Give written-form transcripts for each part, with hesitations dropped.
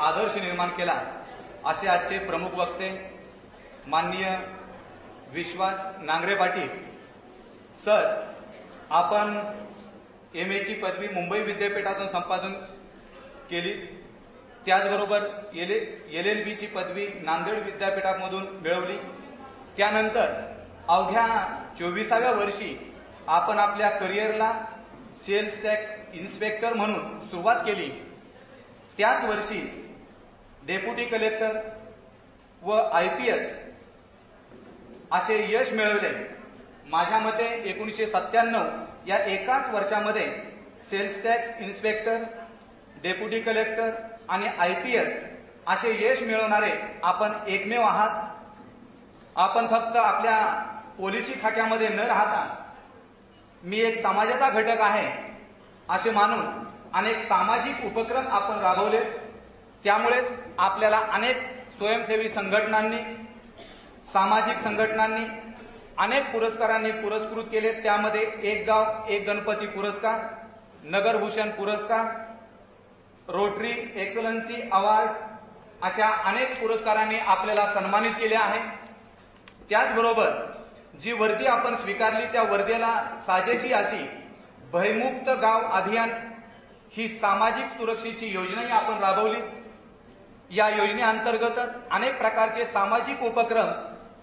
आदर्श निर्माण केला असे आजचे प्रमुख वक्ते माननीय विश्वास नांगरे पाटील सर, आपण MA ची पदवी मुंबई विद्यापीठातून संपादन केली, त्याचबरोबर LLB ची पदवी नांदेड विद्यापीठामधून मिळवली। त्यानंतर अवघ्या 24व्या वर्षी आपण आपल्या करिअरला सेल्स टॅक्स इन्स्पेक्टर म्हणून सुरुवात केली। त्याच वर्षी डेप्युटी कलेक्टर व IPS असे यश मिळवले। माझ्या मते 1997 या एकाच वर्षामध्ये sales tax inspector, deputy collector आणि IPS असे यश मिळवणारे आपण एकमेव आहात। आपण फक्त आपल्या पोलिसी खात्यामध्ये न राहता मी एक समाजाचा घटक आहे असे मानून अनेक सामाजिक उपक्रम आपण राबवले। त्यामुळेच आपल्याला अनेक स्वयंसेवी संघटनांनी, सामाजिक संघटनांनी अनेक पुरस्कारांनी पुरस्कृत केले। त्यामध्ये एक गाव एक गणपती पुरस्कार, नगरभूषण पुरस्कार, रोटरी एक्सलन्सी अवॉर्ड अशा अनेक पुरस्कारांनी आपल्याला सन्मानित केले आहे। त्याचबरोबर जी वर्दी आपण स्वीकारली त्या वर्दीला साजेशी अशी भयमुक्त गाव अभियान ही सामाजिक सुरक्षेची योजनाही आपण राबवली। या योजनेअंतर्गतच अनेक प्रकारचे सामाजिक उपक्रम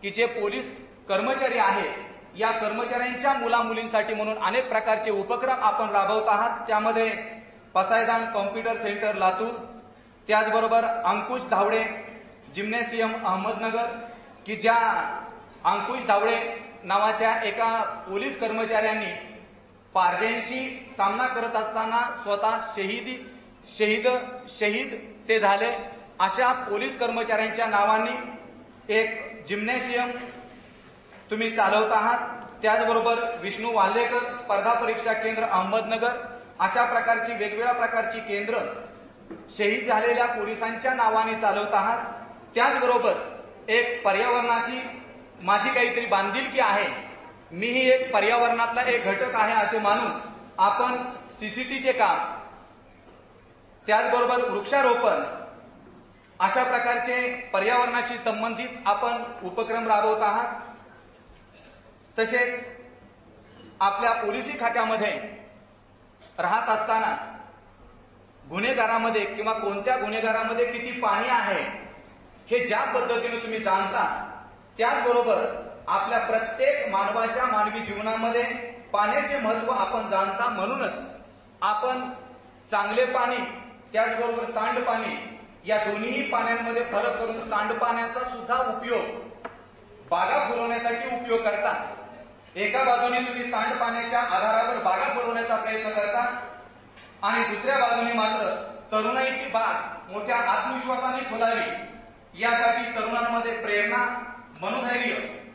की जे पोलीस कर्मचारी आहेत या कर्मचाऱ्यांच्या मुलामुलींसाठी म्हणून अनेक प्रकारचे उपक्रम आपण राबवत आहात। त्यामध्ये पसायदान कॉम्प्युटर सेंटर लातूर, त्याचबरोबर अंकुश धावडे जिम्नॅसियम अहमदनगर की ज्या अंकुश धावडे नावाच्या एका पोलीस कर्मचाऱ्यांनी पारध्यांशी सामना करत असताना स्वतः शहीद ते झाले। अशा पोलीस कर्मचाऱ्यांच्या नावाने एक जिम्नॅसियम तुम्ही चालवत आहात। त्याचबरोबर विष्णू वाल्हेकर स्पर्धा परीक्षा केंद्र अहमदनगर अशा प्रकारची वेगवेगळ्या प्रकारची केंद्र शहीद झालेल्या पोलिसांच्या नावाने चालवत आहात। त्याचबरोबर एक पर्यावरणाशी माझी काहीतरी बांधिलकी आहे, मीही एक पर्यावरणातला एक घटक आहे असे मानून आपण CCTचे काम, त्याचबरोबर वृक्षारोपण अशा प्रकारचे पर्यावरणाशी संबंधित आपण उपक्रम राबवत आहात। तसेच आपल्या पोलिसी खात्यामध्ये राहत असताना गुन्हेगारामध्ये किंवा कोणत्या गुन्हेगारामध्ये किती पाणी आहे हे ज्या पद्धतीने तुम्ही जाणता, त्याचबरोबर आपल्या प्रत्येक मानवाच्या मानवी जीवनामध्ये पाण्याचे महत्त्व आपण जाणता। म्हणूनच आपण चांगले पाणी त्याचबरोबर सांडपाणी या दोन्ही पाण्यांमध्ये फरक करून सांडपाण्याचा सुद्धा उपयोग बागा फुलवण्यासाठी उपयोग करता। एका बाजूने तुम्ही सांडपाण्याच्या आधारावर बागा फुलवण्याचा प्रयत्न करता आणि दुसऱ्या बाजूने मात्र तरुणाईची बाग मोठ्या आत्मविश्वासाने फुलावी यासाठी तरुणांमध्ये प्रेरणा, मनोधैर्य,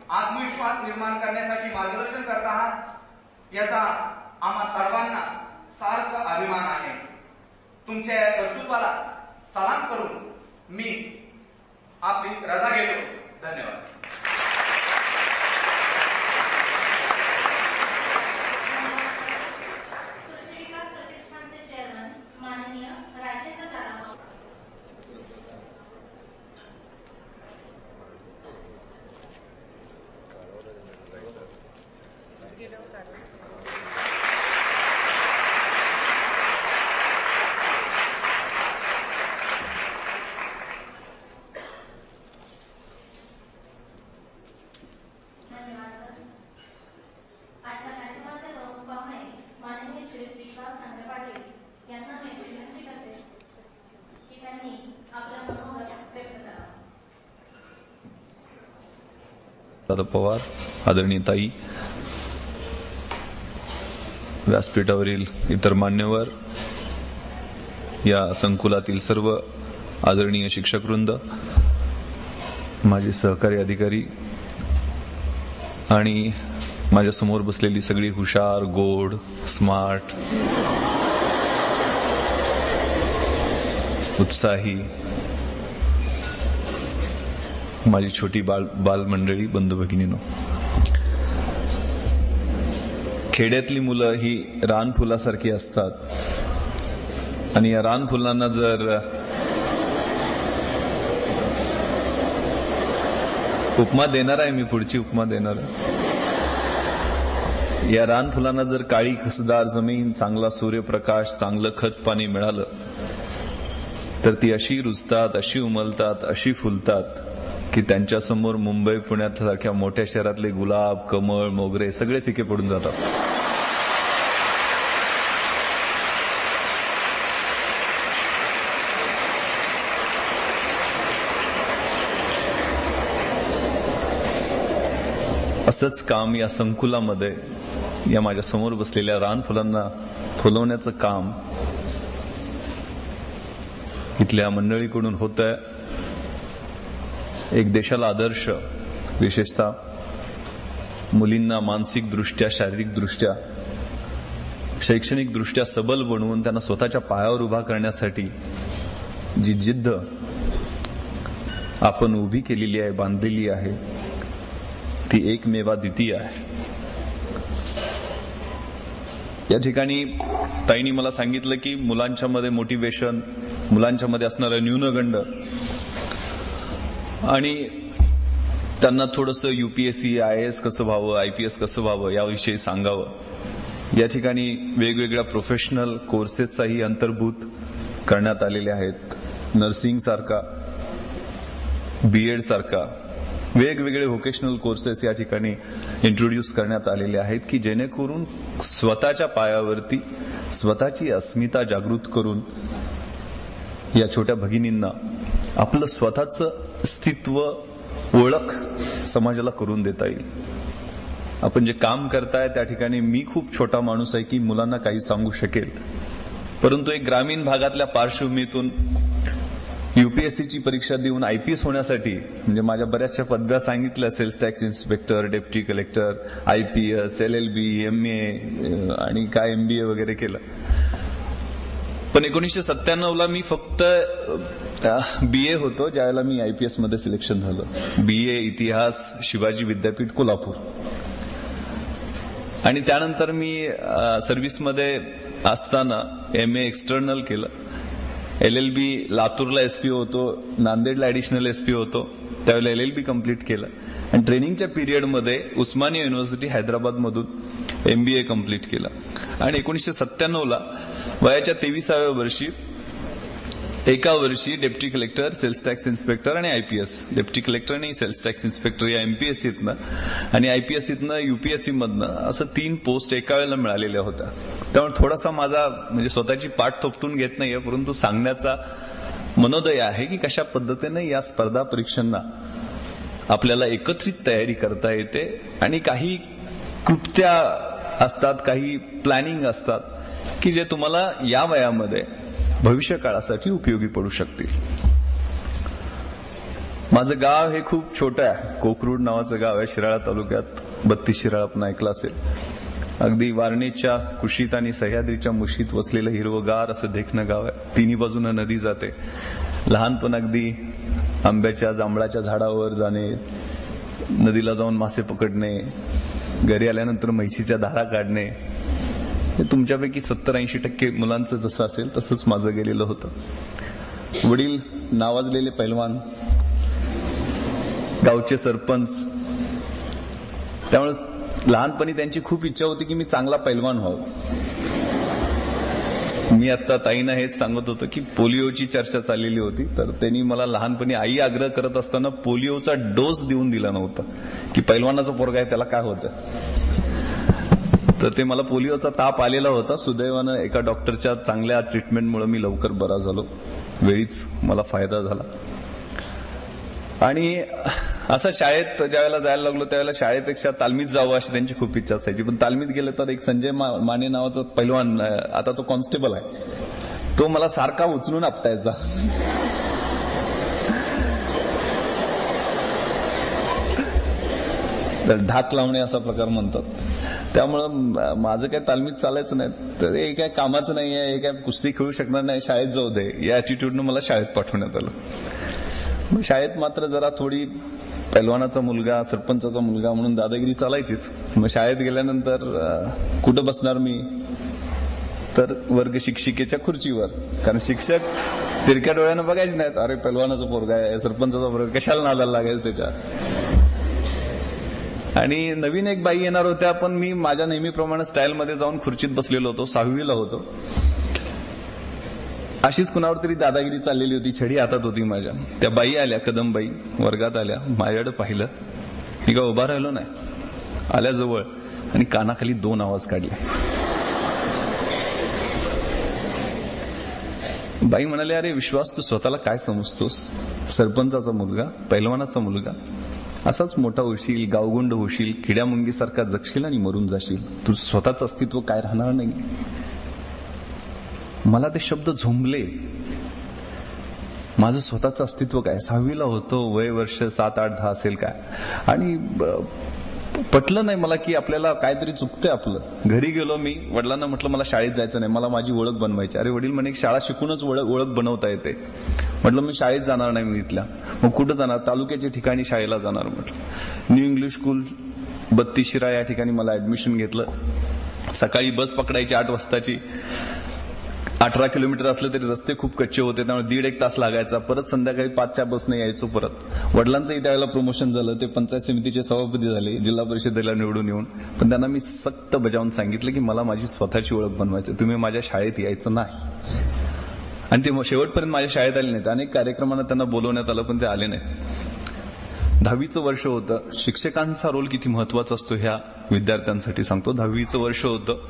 आत्मविश्वास निर्माण करण्यासाठी मार्गदर्शन करत आहात। याचा आम्हा सर्वांना सार्थ अभिमान आहे। तुमच्या या कर्तृत्वाला सलाम करून मी आपली रजा घेतो। धन्यवाद। दादा पवार, आदरणीय ताई, व्यासपीठावरील इतर मान्यवर, या संकुलातील सर्व आदरणीय शिक्षकवृंद, माझे सहकारी अधिकारी आणि माझ्या समोर बसलेली सगळी हुशार, गोड, स्मार्ट, उत्साही माझी छोटी बालमंडळी, बंधू भगिनींनो, खेड्यातली मुलं ही रानफुलासारखी असतात आणि या रानफुलांना जर उपमा देणार आहे, मी पुढची उपमा देणार आहे. या रानफुलांना जर काळी खसदार जमीन, चांगला सूर्यप्रकाश, चांगलं खत पाणी मिळालं तर ती अशी रुजतात, अशी उमलतात, अशी फुलतात की त्यांच्यासमोर मुंबई पुण्यासारख्या मोठ्या शहरातले गुलाब, कमळ, मोगरे सगळे फिके पडून जातात. असंच काम या संकुलामध्ये या माझ्या समोर बसलेल्या रानफुलांना फुलवण्याचं काम इथल्या मंडळीकडून होतंय. एक देशाला आदर्श, विशेषतः मुलींना मानसिक दृष्ट्या, शारीरिक दृष्ट्या, शैक्षणिक दृष्ट्या सबल बनवून त्यांना स्वतःच्या पायावर उभा करण्यासाठी जी जिद्द आपण उभी केलेली आहे, बांधलेली आहे, ती एकमेवा द्वितीय आहे. या ठिकाणी ताईंनी मला सांगितलं की मुलांच्या मध्ये मोटिवेशन, मुलांच्या मध्ये असणारं न्यूनगंड आणि त्यांना थोडंसं UPSC, IAS कसं व्हावं, IPS कसं व्हावं याविषयी सांगावं. या ठिकाणी वेगवेगळ्या प्रोफेशनल कोर्सेसचाही अंतर्भूत करण्यात आलेले आहेत. नर्सिंग सारखा, BEd सारखा वेगवेगळे व्होकेशनल कोर्सेस या ठिकाणी इंट्रोड्यूस करण्यात आलेले आहेत की जेणेकरून स्वतःच्या पायावरती स्वतःची अस्मिता जागृत करून या छोट्या भगिनींना आपलं स्वतःचं अस्तित्व, ओळख समाजाला करून देता येईल. आपण जे काम करताय त्या ठिकाणी मी खूप छोटा माणूस आहे की मुलांना काही सांगू शकेल, परंतु एक ग्रामीण भागातल्या पार्श्वभूमीतून UPSCची परीक्षा देऊन IPS होण्यासाठी, म्हणजे माझ्या बऱ्याचशा पदव्या सांगितल्या, sales tax inspector, deputy collector, IPS, LLB, MA आणि काय MBA वगैरे केलं. पण 1997ला मी फक्त BA होतो ज्यावेळेला मी IPS मध्ये सिलेक्शन झालं. BA इतिहास, शिवाजी विद्यापीठ, कोल्हापूर. आणि त्यानंतर मी सर्व्हिसमध्ये असताना MA एक्सटर्नल केलं. LLB लातूरला SP होतो, नांदेडला ऍडिशनल SP होतो, त्यावेळेला LLB कम्प्लीट केलं. आणि ट्रेनिंगच्या पिरियडमध्ये उस्मानिया युनिव्हर्सिटी हैदराबाद मधून MBA कम्प्लीट केलं. आणि 1997ला वयाच्या 23व्या वर्षी एका वर्षी deputy collector, sales tax inspector आणि IPS, डेप्टी कलेक्टर आणि सेल्स टॅक्स इन्स्पेक्टर या MPSCतनं आणि IPSCतनं UPSC मधनं असं 3 पोस्ट एका वेळेला मिळालेल्या होत्या. त्यामुळे थोडासा माझा म्हणजे स्वतःची पाठ थोपटून घेत नाहीये, परंतु सांगण्याचा मनोदय आहे की कशा पद्धतीने या स्पर्धा परीक्षांना आपल्याला एकत्रित तयारी करता येते आणि काही क्लुप्त्या असतात, काही प्लॅनिंग असतात की जे तुम्हाला या वयामध्ये भविष्य काळासाठी उपयोगी पडू शकतील. माझं गाव हे खूप छोटं आहे. कोकरूड नावाचं गाव आहे शिराळा तालुक्यात. 32 शिराळा पण ऐकलं असेल. अगदी वारणेच्या कुशीत आणि सह्याद्रीच्या मुशीत वसलेलं हिरवगार असं देखणं गाव आहे. तिन्ही बाजूनं नदी जाते. लहानपण अगदी आंब्याच्या, जांभळाच्या झाडावर जाणे, नदीला जाऊन मासे पकडणे, घरी आल्यानंतर म्हैशीच्या धारा काढणे, हे तुमच्यापैकी 70-80% मुलांचं जसं असेल तसंच माझं गेलेलं होतं. वडील नावाजलेले पैलवान, गावचे सरपंच, त्यामुळे लहानपणी त्यांची खूप इच्छा होती की मी चांगला पैलवान व्हावं. मी आता ताईंना हेच सांगत होतो की पोलिओची चर्चा चाललेली होती, तर त्यांनी मला लहानपणी आई आग्रह करत असताना पोलिओचा डोस देऊन दिला नव्हता की पैलवानाचा पोरगा आहे त्याला काय होतं. तर ते मला पोलिओचा ताप आलेला होता. सुदैवानं एका डॉक्टरच्या चांगल्या ट्रीटमेंटमुळे मी लवकर बरा झालो. वेळीच मला फायदा झाला. आणि असं शाळेत ज्यावेळेला जायला लागलो त्यावेळेला शाळेपेक्षा तालमीत जावं अशी त्यांची खूप इच्छा असायची. पण तालमीत गेलं तर एक संजय माने नावाचा पैलवान, आता तो कॉन्स्टेबल आहे, तो मला सारखा उचलून आपटायचा. तर धाक लावणे असा प्रकार म्हणतात. त्यामुळं माझं काय तालमीत चालायचं नाही. तर हे काय कामाचं नाही आहे, हे काय कुस्ती खेळू शकणार नाही, शाळेत जाऊ दे या ऍटिट्यूडनं मला शाळेत पाठवण्यात आलं. मग शाळेत मात्र जरा थोडी पैलवानाचा मुलगा, सरपंचाचा मुलगा म्हणून दादागिरी चालायचीच. मग शाळेत गेल्यानंतर कुठं बसणार मी, तर वर्ग शिक्षिकेच्या खुर्चीवर. कारण शिक्षक तिरक्या डोळ्यानं बघायचे नाहीत, अरे पैलवानाचा पोरगा आहे, सरपंचाचा पोरगा, कशाला नादाला लागायचं त्याच्या. आणि नवीन एक बाई येणार होत्या, पण मी माझ्या नेहमीप्रमाणे स्टाईलमध्ये जाऊन खुर्चीत बसलेलो होतो, 6वीला होतो. अशीच कुणावर तरी दादागिरी चाललेली होती, छडी हातात होती माझ्या. त्या बाई आल्या, कदमबाई वर्गात आल्या, माझ्याकडे पाहिलं, मी का उभा राहिलो नाही, आल्या जवळ आणि कानाखाली 2 आवाज काढले. बाई म्हणाले, अरे विश्वास, तू स्वतःला काय समजतोस? सरपंचाचा मुलगा, पैलवानाचा मुलगा, असाच मोठा होशील, गावगुंड होशील, किड्यामुंगीसारखा जगशील आणि मरून जाशील. तुझं स्वतःचं अस्तित्व काय राहणार नाही. मला ते शब्द झोंबले. माझं स्वतःचं अस्तित्व काय? 6वीला होतो, वय वर्ष 7, 8, 10 असेल काय. आणि पटलं नाही मला की आपल्याला काहीतरी चुकतंय आपलं. घरी गेलो मी, वडिलांना म्हटलं मला शाळेत जायचं नाही, मला माझी ओळख बनवायची. अरे वडील म्हणे शाळा शिकूनच ओळख बनवता येते. म्हटलं मी शाळेत जाणार नाही मी इथल्या. मग कुठं जाणार? तालुक्याच्या ठिकाणी शाळेला जाणार म्हटलं. न्यू इंग्लिश स्कूल 32 शिरा या ठिकाणी मला ऍडमिशन घेतलं. सकाळी बस पकडायची 8 वाजताची. 18 किलोमीटर असले तरी रस्ते खूप कच्चे होते, त्यामुळे 1.5-1 तास लागायचा. परत संध्याकाळी 5च्या बसने यायचो परत. वडिलांचंही त्यावेळेला प्रमोशन झालं, ते पंचायत समितीचे सभापती झाले, जिल्हा परिषदेला निवडून येऊन. पण त्यांना मी सक्त बजावून सांगितलं की मला माझी स्वतःची ओळख बनवायची, तुम्ही माझ्या शाळेत यायचं नाही. आणि ते शेवटपर्यंत माझ्या शाळेत आले नाहीत. अनेक कार्यक्रमांना त्यांना बोलवण्यात आलं, पण ते आले नाहीत. 10वीचं वर्ष होतं. शिक्षकांचा रोल किती महत्वाचा असतो ह्या विद्यार्थ्यांसाठी सांगतो. 10वीचं वर्ष होतं.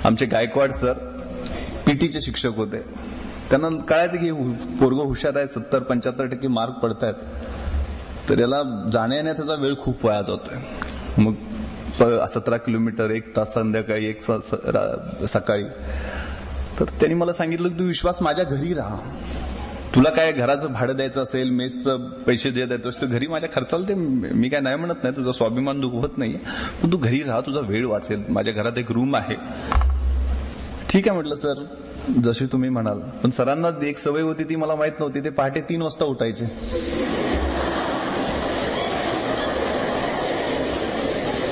आमचे गायकवाड सर पीटीचे शिक्षक होते. त्यांना कळायचं की पोरगं हुशार आहे, 70-75% मार्क पडतायत, तर याला जाण्या येण्याचा वेळ खूप वाया जातोय. मग 17 किलोमीटर, 1 तास संध्याकाळी, 1 तास सकाळी. तर त्यांनी मला सांगितलं की तू विश्वास माझ्या घरी राहा, तुला काय घराचं भाडं द्यायचं असेल, मेसचं पैसे जे देतोस, तर घरी माझ्या खर्चाला ते मी काय नाही म्हणत नाही, तुझा स्वाभिमान दुखवत नाही, पण तू घरी राहा, तुझा वेळ वाचेल, माझ्या घरात एक रूम आहे. ठीक आहे म्हटलं सर, जशी तुम्ही म्हणाल. पण सरांना एक सवय होती, ती मला माहित नव्हती. ते पहाटे 3 वाजता उठायचे.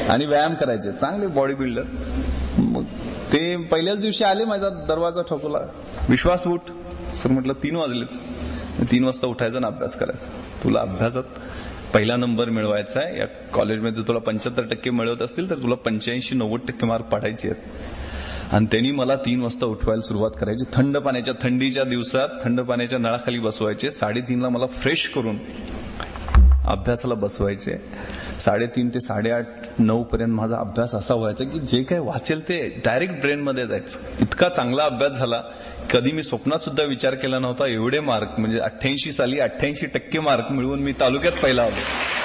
आणि व्यायाम करायचे, चांगले बॉडी बिल्डर. मग ते पहिल्याच दिवशी आले, माझा दरवाजा ठोकला, विश्वास उठ. सर म्हटलं 3 वाजलेत. 3 वाजता उठायचं आणि अभ्यास करायचा. तुला अभ्यासात पहिला नंबर मिळवायचा आहे. या कॉलेजमध्ये तुला 75% मिळवत असतील तर तुला 85-90% मार्क पाडायचे आहेत. आणि त्यांनी मला 3 वाजता उठवायला सुरुवात करायची. थंड पाण्याच्या, थंडीच्या दिवसात थंड पाण्याच्या नळाखाली बसवायचे. 3:30ला मला फ्रेश करून अभ्यासाला बसवायचे. 3:30 ते 8:30-9 पर्यंत माझा अभ्यास असा व्हायचा की जे काही वाचेल ते डायरेक्ट ब्रेनमध्ये जायचं. इतका चांगला अभ्यास झाला, कधी मी स्वप्नात सुद्धा विचार केला नव्हता एवढे मार्क, म्हणजे 88 साली 88% मार्क मिळवून मी तालुक्यात पहिला होतो.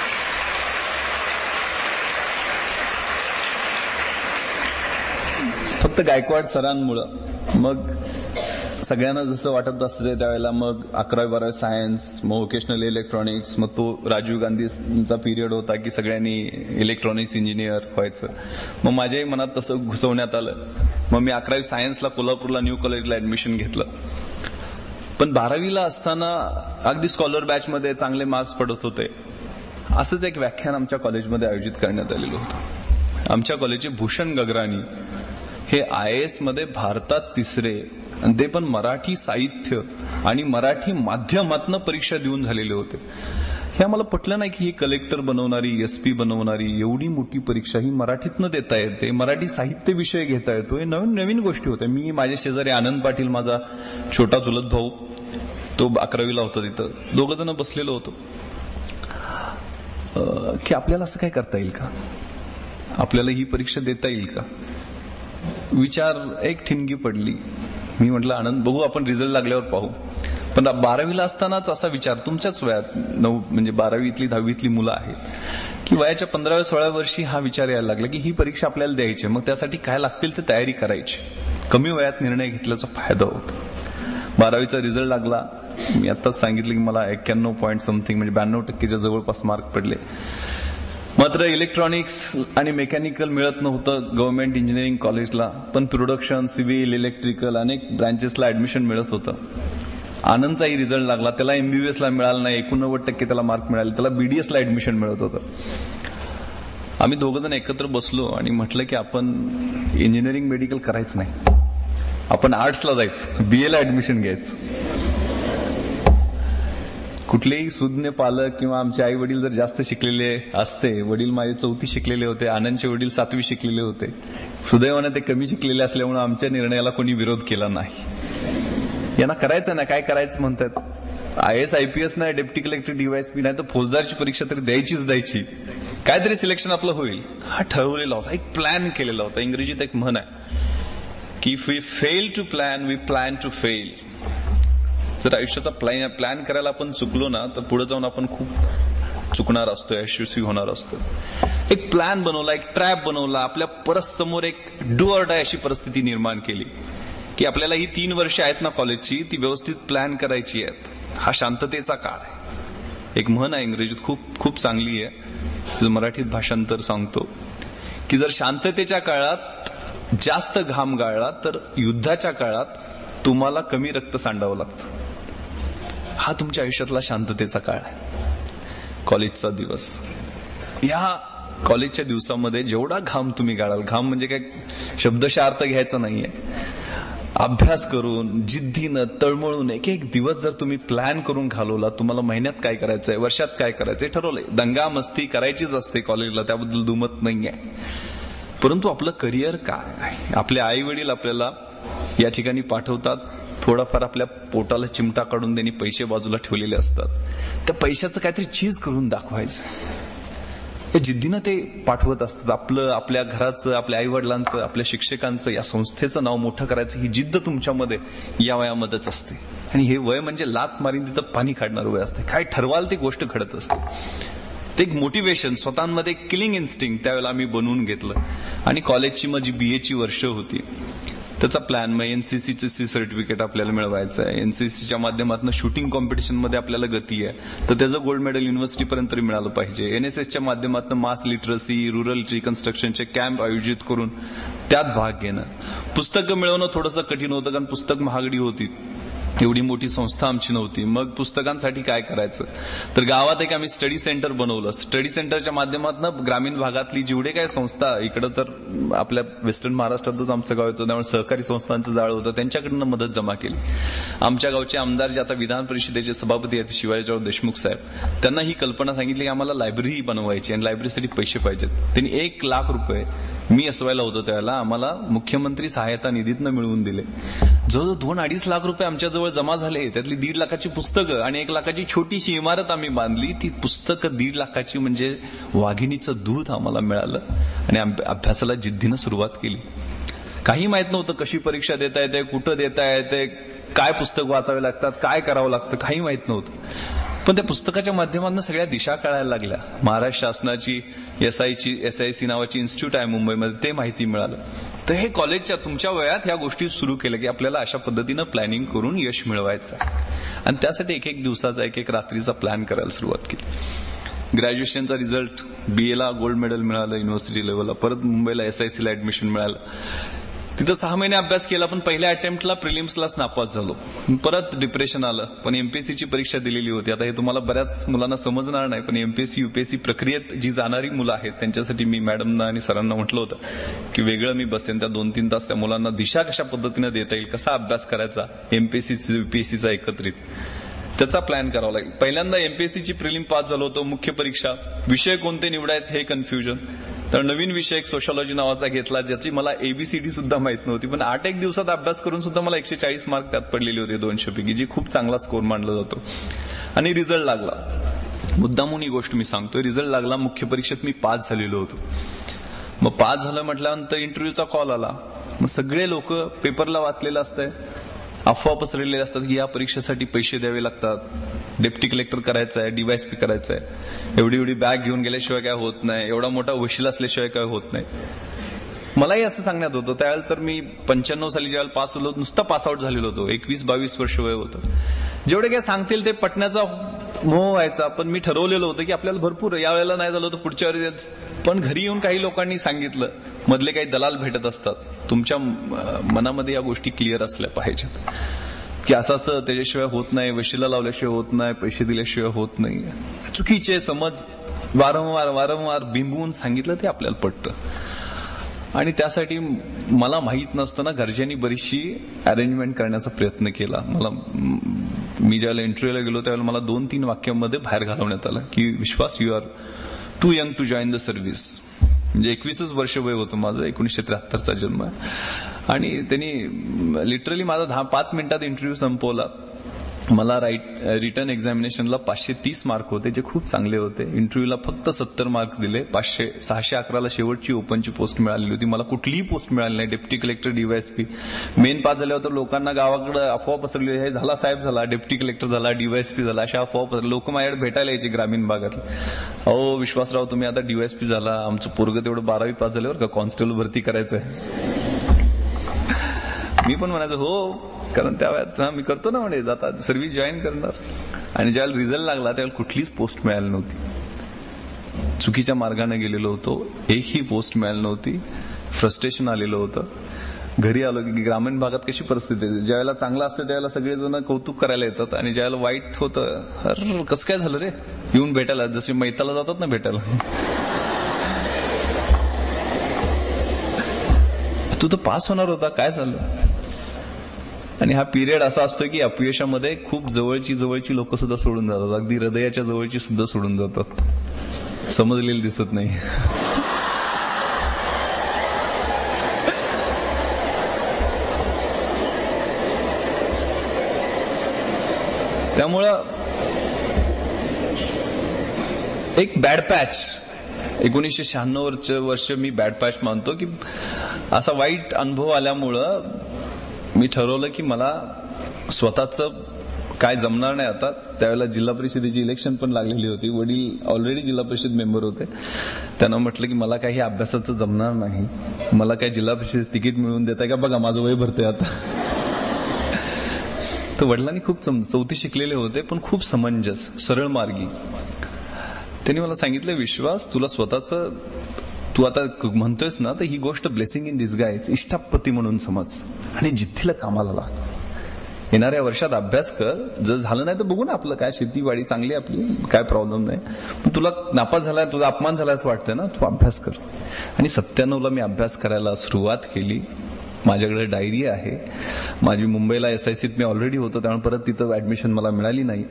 फक्त गायकवाड सरांमुळं. मग सगळ्यांना जसं वाटत असतं त्यावेळेला मग 11वी-12वी सायन्स, मग व्होकेशनल इलेक्ट्रॉनिक्स, मग तो राजीव गांधींचा पिरियड होता की सगळ्यांनी इलेक्ट्रॉनिक्स इंजिनियर व्हायचं. मग माझ्याही मनात तसं घुसवण्यात आलं. मग मी 11वी सायन्सला कोल्हापूरला न्यू कॉलेजला ऍडमिशन घेतलं. पण 12वीला असताना अगदी स्कॉलर बॅचमध्ये चांगले मार्क्स पडत होते. असंच एक व्याख्यान आमच्या कॉलेजमध्ये आयोजित करण्यात आलेलं होतं. आमच्या कॉलेजचे भूषण गगराणी हे IAS मध्ये भारतात 3रे, आणि ते पण मराठी साहित्य आणि मराठी माध्यमातनं परीक्षा देऊन झालेले होते. हे आम्हाला पटलं नाही की ही कलेक्टर बनवणारी, SP बनवणारी एवढी मोठी परीक्षा ही मराठीतनं देता येते, मराठी साहित्य विषय घेता येतो. हे नवीन नवीन गोष्टी होत्या. मी, माझे शेजारी आनंद पाटील, माझा छोटा चुलत भाऊ, तो 11वीला होता, तिथं 2 जण बसलेलो होतो. की आपल्याला असं काय करता येईल का, आपल्याला ही परीक्षा देता येईल का, विचार एक ठिणगी पडली. मी म्हटलं आनंद, बघू आपण रिझल्ट लागल्यावर पाहू. पण 12वीला असतानाच असा विचार, तुमच्याच वयात 9 म्हणजे 12वीतली 10वीतली मुलं आहेत, की वयाच्या 15व्या-16व्या वर्षी हा विचार यायला लागला की ही परीक्षा आपल्याला द्यायची, मग त्यासाठी काय लागतील ते तयारी करायची. कमी वयात निर्णय घेतल्याचा फायदा होतो. 12वीचा रिझल्ट लागला. मी आताच सांगितलं की मला 91 पॉईंट समथिंग म्हणजे 92%च्या जवळपास मार्क पडले. मात्र इलेक्ट्रॉनिक्स आणि मेकॅनिकल मिळत नव्हतं गव्हर्नमेंट इंजिनिअरिंग कॉलेजला, पण प्रोडक्शन, सिव्हिल, इलेक्ट्रिकल अनेक ब्रांचेसला ऍडमिशन मिळत होतं. आनंदचाही रिझल्ट लागला. त्याला MBBS ला मिळाला नाही, 89% त्याला मार्क मिळाले. त्याला BDS ला ऍडमिशन मिळत होतं. आम्ही 2 जण एकत्र बसलो आणि म्हटलं की आपण इंजिनिअरिंग मेडिकल करायचं नाही, आपण आर्ट्सला जायचं, BA ला ऍडमिशन घ्यायचं. कुठलेही सुज्ञ पालक किंवा आमचे आई वडील जर जास्त शिकलेले असते, वडील माझे 4थी शिकलेले होते, आनंदचे वडील 7वी शिकलेले होते, सुदैवाने ते कमी शिकलेले असल्यामुळे आमच्या निर्णयाला कोणी विरोध केला नाही. यांना करायचं ना, काय करायचं म्हणतात, IAS IPS नाही, डेप्टी कलेक्टर DYSP नाही तर फौजदारची परीक्षा तरी द्यायची, काहीतरी सिलेक्शन आपलं होईल, हा ठरवलेला होता, एक प्लॅन केलेला होता. इंग्रजीत एक म्हण आहे की if we fail to plan we plan to fail. जर आयुष्याचा प्लॅन करायला आपण चुकलो ना तर पुढे जाऊन आपण खूप चुकणार असतो, यशस्वी होणार असतो. एक प्लॅन बनवला, एक ट्रॅप बनवला, आपल्या परस्समोर एक डू ऑर डाय अशी परिस्थिती निर्माण केली की आपल्याला ही 3 वर्ष आहेत ना कॉलेजची, ती व्यवस्थित प्लॅन करायची आहेत. हा शांततेचा काळ आहे. एक म्हण आहे इंग्रजीत खूप चांगली आहे, मराठीत भाषांतर सांगतो की जर शांततेच्या काळात जास्त घाम गाळला तर युद्धाच्या काळात तुम्हाला कमी रक्त सांडावं लागतं. हा तुमच्या आयुष्यातला शांततेचा काळ आहे, कॉलेजचा दिवस. या कॉलेजच्या दिवसामध्ये जेवढा घाम तुम्ही गाळाल, घाम म्हणजे काय शब्दशः अर्थ घ्यायचा नाहीये, अभ्यास करून जिद्दीनं तळमळून एक एक दिवस जर तुम्ही प्लॅन करून घालवला, तुम्हाला महिन्यात काय करायचंय, वर्षात काय करायचंय ठरवलंय. दंगा मस्ती करायचीच असते कॉलेजला, त्याबद्दल दुमत नाहीये, परंतु आपलं करिअर काय आहे. आपले आई वडील आपल्याला या ठिकाणी पाठवतात, थोडाफार आपल्या पोटाला चिमटा काढून त्यांनी पैसे बाजूला ठेवलेले असतात, त्या पैशाचं काहीतरी चीज करून दाखवायचं, या जिद्दीनं ते पाठवत असतात. आपल्या घराचं, आपल्या आई वडिलांचं, आपल्या शिक्षकांचं, या संस्थेचं नाव मोठं करायचं ही जिद्द तुमच्यामध्ये या वयामध्येच असते. आणि हे वय म्हणजे लात मारीन तिथं पाणी काढणार वय असते. काय ठरवाल ती गोष्ट घडत असते. ते एक मोटिवेशन, स्वतःमध्ये किलिंग इन्स्टिंग त्यावेळेला आम्ही बनवून घेतलं. आणि कॉलेजची माझी BA वर्ष होती, त्याचा प्लॅन मग NCCचं C सर्टिफिकेट आपल्याला मिळवायचं आहे. NCCच्या माध्यमातून शूटिंग कॉम्पिटिशनमध्ये आपल्याला गती आहे तर त्याचं गोल्ड मेडल युनिव्हर्सिटीपर्यंत तरी मिळालं पाहिजे. NSSच्या माध्यमातून मास लिटरसी, रुरल रिकन्स्ट्रक्शनचे कॅम्प आयोजित करून त्यात भाग घेणं. पुस्तकं मिळवणं थोडंसं कठीण होतं कारण पुस्तक महागडी होती, एवढी मोठी संस्था आमची नव्हती. मग पुस्तकांसाठी काय करायचं तर गावात एक आम्ही स्टडी सेंटर बनवलं. स्टडी सेंटरच्या माध्यमातून ग्रामीण भागातली जेवढे काय संस्था, इकडं तर आपल्या वेस्टर्न महाराष्ट्रातच आमचं गाव येतं त्यामुळे सहकारी संस्थांचं जाळं होतं, त्यांच्याकडनं मदत जमा केली. आमच्या गावचे आमदार जे आता विधान परिषदेचे सभापती आहेत शिवाजीराव देशमुख साहेब, त्यांना ही कल्पना सांगितली की आम्हाला लायब्ररी बनवायची आणि लायब्ररीसाठी पैसे पाहिजेत. त्यांनी 1 लाख रुपये, मी असवायला होतो त्यावेळेला, आम्हाला मुख्यमंत्री सहायता निधीतनं मिळवून दिले. जवळजवळ 2-2.5 लाख रुपये आमच्याजवळ जमा झाले. त्यातली 1.5 लाखाची पुस्तकं आणि 1 लाखाची छोटीशी इमारत आम्ही बांधली. ती पुस्तकं 1.5 लाखाची म्हणजे वाघिणीचं दूध आम्हाला मिळालं आणि अभ्यासाला जिद्दीनं सुरुवात केली. काही माहित नव्हतं, कशी परीक्षा देता येते, कुठं देता येते, काय पुस्तक वाचावे लागतात, काय करावं लागतं, काही माहित नव्हतं. पण त्या पुस्तकाच्या माध्यमातून सगळ्या दिशा कळायला लागल्या. महाराष्ट्र शासनाची SIC नावाची इन्स्टिट्यूट आहे मुंबईमध्ये, ते माहिती मिळालं. तर हे कॉलेजच्या तुमच्या वयात ह्या गोष्टी सुरू केल्या की आपल्याला अशा पद्धतीनं प्लॅनिंग करून यश मिळवायचं आणि त्यासाठी एक दिवसाचा, एक रात्रीचा प्लॅन करायला सुरुवात केली. ग्रॅज्युएशनचा रिझल्ट, BA ला गोल्ड मेडल मिळालं युनिव्हर्सिटी लेवलला, परत मुंबईला SIC ला ऍडमिशन मिळालं. तिथं 6 महिने अभ्यास केला पण पहिल्या अटेम्प्टला प्रिलिम्सलाच नापास झालो. परत डिप्रेशन आलं. पण MPSCची परीक्षा दिलेली होती. आता हे तुम्हाला बऱ्याच मुलांना समजणार नाही पण MPSC UPSC प्रक्रियेत जी जाणारी मुलं आहेत त्यांच्यासाठी मी मॅडमना आणि सरांना म्हटलं होतं की वेगळं मी बसेन त्या 2-3 तास त्या मुलांना दिशा कशा पद्धतीने देता येईल, कसा अभ्यास करायचा MPSC UPSCचा एकत्रित, त्याचा प्लॅन करावा लागेल. पहिल्यांदा MPSCची प्रिलिम पास झालो होतो. मुख्य परीक्षा, विषय कोणते निवडायचे हे कन्फ्युजन. तर नवीन विषय एक सोशॉलॉजी नावाचा घेतला ज्याची मला ABCD सुद्धा माहित नव्हती, पण 8 दिवसात अभ्यास करून सुद्धा मला 140 मार्क त्यात पडलेले होते 200 पैकी, जी खूप चांगला स्कोर मानला जातो. आणि रिझल्ट लागला. मुद्दामून ही गोष्ट मी सांगतोय, रिझल्ट लागला. मुख्य परीक्षेत मी पास झालेलो होतो. मग पास झालं म्हटल्यानंतर इंटरव्ह्यूचा कॉल आला. मग सगळे लोक पेपरला वाचलेलं असतंय, अफवा पसरलेले असतात की या परीक्षेसाठी पैसे द्यावे लागतात, डेप्टी कलेक्टर करायचं आहे, DYSP करायचं आहे, एवढी बॅग घेऊन गेल्याशिवाय काय होत नाही, एवढा मोठा वशील असल्याशिवाय काय होत नाही. मलाही असं सांगण्यात होतं. त्यावेळेला तर मी 95 साली ज्यावेळेला पास होलो, नुसता पासआउट झालेलो होतो, 21-22 वर्ष वय होतं. जेवढे काय सांगतील ते पटण्याचा मोह व्हायचा. पण मी ठरवलेलं होतं की आपल्याला भरपूर, यावेळेला नाही झालं तर पुढच्या वेळेस. पण घरी येऊन काही लोकांनी सांगितलं, मधले काही दलाल भेटत असतात, तुमच्या मनामध्ये या गोष्टी क्लिअर असल्या पाहिजेत की असं असं त्याच्याशिवाय होत नाही, वशिला लावल्याशिवाय होत नाही, पैसे दिल्याशिवाय होत नाही. चुकीचे समज वारंवार बिंबवून सांगितलं ते आपल्याला पटतं. आणि त्यासाठी मला माहीत नसताना घरच्यांनी बरीचशी अरेंजमेंट करण्याचा प्रयत्न केला. मला मी ज्यावेळेला इंटरव्ह्यूला गेलो त्यावेळेला मला 2-3 वाक्यांमध्ये बाहेर घालवण्यात आलं की विश्वास, you R to young to join the service. म्हणजे 21 वर्ष वय होतं माझं, 1973चा जन्म. आणि त्यांनी लिटरली माझा 5 मिनिटात इंटरव्ह्यू संपवला. मला रिटर्न एक्झामिनेशनला 530 मार्क होते, जे खूप चांगले होते. इंटरव्ह्यूला फक्त 70 मार्क दिले. 611ला शेवटची ओपनची पोस्ट मिळालेली होती. मला कुठलीही पोस्ट मिळाली नाही. Deputy collector, DySP. Main pass झाल्यावर तर लोकांना गावाकडे अफवा पसरली, हे झाला साहेब झाला, डेप्टी कलेक्टर झाला, डीवायएसपी झाला, अशा अफवा पसरल्या. लोक माझ्याकडे भेटायला यायचे ग्रामीण भागातले. अहो विश्वासराव, तुम्ही आता डीवायएसपी झाला, आमचं पोरगं तेवढं 12वी पास झाल्यावर का कॉन्स्टेबल भरती करायचंय. मी पण म्हणायचं हो, कारण त्या वेळात मी करतो ना म्हणे, आता सर्व्हिस जॉईन करणार. आणि ज्यावेळेला रिझल्ट लागला त्यावेळेला कुठलीच पोस्ट मिळाली नव्हती. चुकीच्या मार्गाने गेलेलो होतो, एकही पोस्ट मिळाली नव्हती. फ्रस्ट्रेशन आलेलं होतं. घरी आलो की ग्रामीण भागात कशी परिस्थिती आहे, ज्यावेळेला चांगलं असतं त्यावेळेला सगळेजण कौतुक करायला येतात, आणि ज्यावेळेला वाईट होतं, अरे कसं काय झालं रे, येऊन भेटायला, जसे मैताला जातात ना भेटायला, तू तर पास होणार होता, काय झालं. आणि हा पिरियड असा असतो की अपयशामध्ये खूप जवळची लोक सुद्धा सोडून जातात, अगदी हृदयाच्या जवळची सुद्धा सोडून जातात, समजलेलं दिसत नाही. त्यामुळं एक बॅड पॅच, 1996 वर्ष मी बॅड पॅच मानतो की असा वाईट अनुभव आल्यामुळं मी ठरवलं की मला स्वतःचं काय जमणार नाही आता. त्यावेळेला जिल्हा परिषदेची इलेक्शन पण लागलेली होती. वडील ऑलरेडी जिल्हा परिषद मेंबर होते. त्यांना म्हटलं की मला काही अभ्यासाचं जमणार नाही, मला काही जिल्हा परिषद तिकीट मिळवून देताय का, बघा माझं वय भरतंय आता. तर वडिलांनी खूप 4थी शिकलेले होते, पण खूप समंजस, सरळ मार्गी. त्यांनी मला सांगितलं, विश्वास, तुला स्वतःचं, तू आता म्हणतोयस ना, तर ही गोष्ट ब्लेसिंग इन डिस्गाइज, इष्टापत्ती म्हणून समज, आणि जिद्दीला कामाला लाग. येणाऱ्या वर्षात अभ्यास कर, जर झालं नाही तर बघू ना, आपलं काय शेतीवाडी चांगली आपली, काय प्रॉब्लेम नाही. पण तुला नापास झालाय, तुझा अपमान झालाय असं वाटतंय ना, तू अभ्यास कर. आणि 97ला मी अभ्यास करायला सुरुवात केली. माझ्याकडे डायरी आहे माझी. मुंबईला SICत मी ऑलरेडी होतो, त्यामुळे परत तिथं ऍडमिशन मला मिळाली नाही.